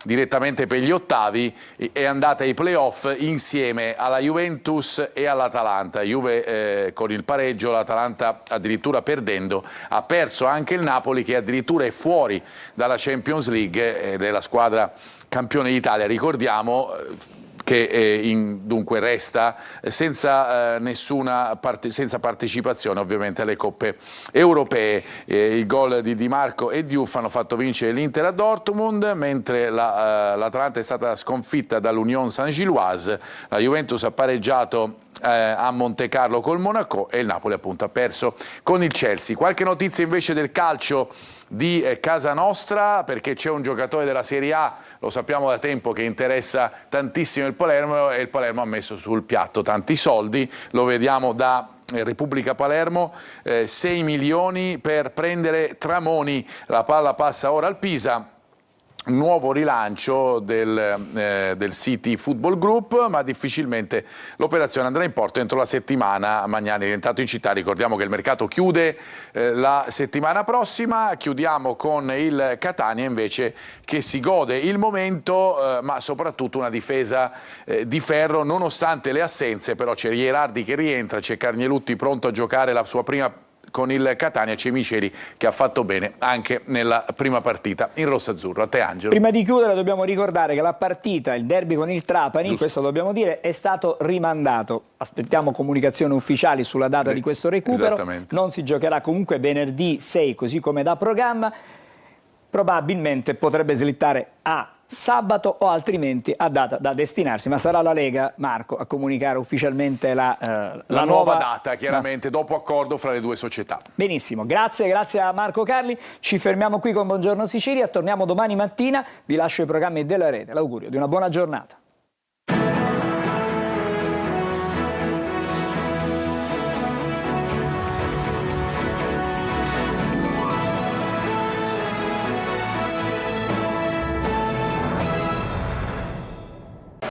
Speaker 2: direttamente per gli ottavi, è andata ai playoff insieme alla Juventus e all'Atalanta. Juve con il pareggio, l'Atalanta addirittura perdendo, ha perso anche il Napoli che addirittura è fuori dalla Champions League della squadra campione d'Italia, ricordiamo che dunque resta senza senza partecipazione ovviamente alle coppe europee. Il gol di Di Marco e Diouf hanno fatto vincere l'Inter a Dortmund, mentre l'Atalanta è stata sconfitta dall'Union Saint-Gilloise, la Juventus ha pareggiato a Monte Carlo col Monaco e il Napoli appunto ha perso con il Chelsea. Qualche notizia invece del calcio di casa nostra, perché c'è un giocatore della Serie A, lo sappiamo da tempo, che interessa tantissimo il Palermo e il Palermo ha messo sul piatto tanti soldi, lo vediamo da Repubblica Palermo, 6 milioni per prendere Tramoni, la palla passa ora al Pisa. nuovo rilancio del City Football Group, ma difficilmente l'operazione andrà in porto entro la settimana. Magnani è rientrato in città, ricordiamo che il mercato chiude la settimana prossima. Chiudiamo con il Catania invece, che si gode il momento, ma soprattutto una difesa di ferro nonostante le assenze. Però c'è Ierardi che rientra, c'è Carnielutti pronto a giocare la sua prima con il Catania, c'è Miceli che ha fatto bene anche nella prima partita in rosso-azzurro. A te, Angelo.
Speaker 1: Prima di chiudere dobbiamo ricordare che la partita, il derby con il Trapani,
Speaker 2: Giusto.
Speaker 1: questo dobbiamo dire, è stato rimandato. Aspettiamo comunicazioni ufficiali sulla data di questo recupero. Non si giocherà comunque venerdì 6, così come da programma. Probabilmente potrebbe slittare a sabato o altrimenti a data da destinarsi, ma sarà la Lega, Marco, a comunicare ufficialmente la
Speaker 2: nuova data, chiaramente, dopo accordo fra le due società.
Speaker 1: Benissimo, grazie a Marco Carli. Ci fermiamo qui con Buongiorno Sicilia, torniamo domani mattina. Vi lascio i programmi della Rete. L'augurio di una buona giornata.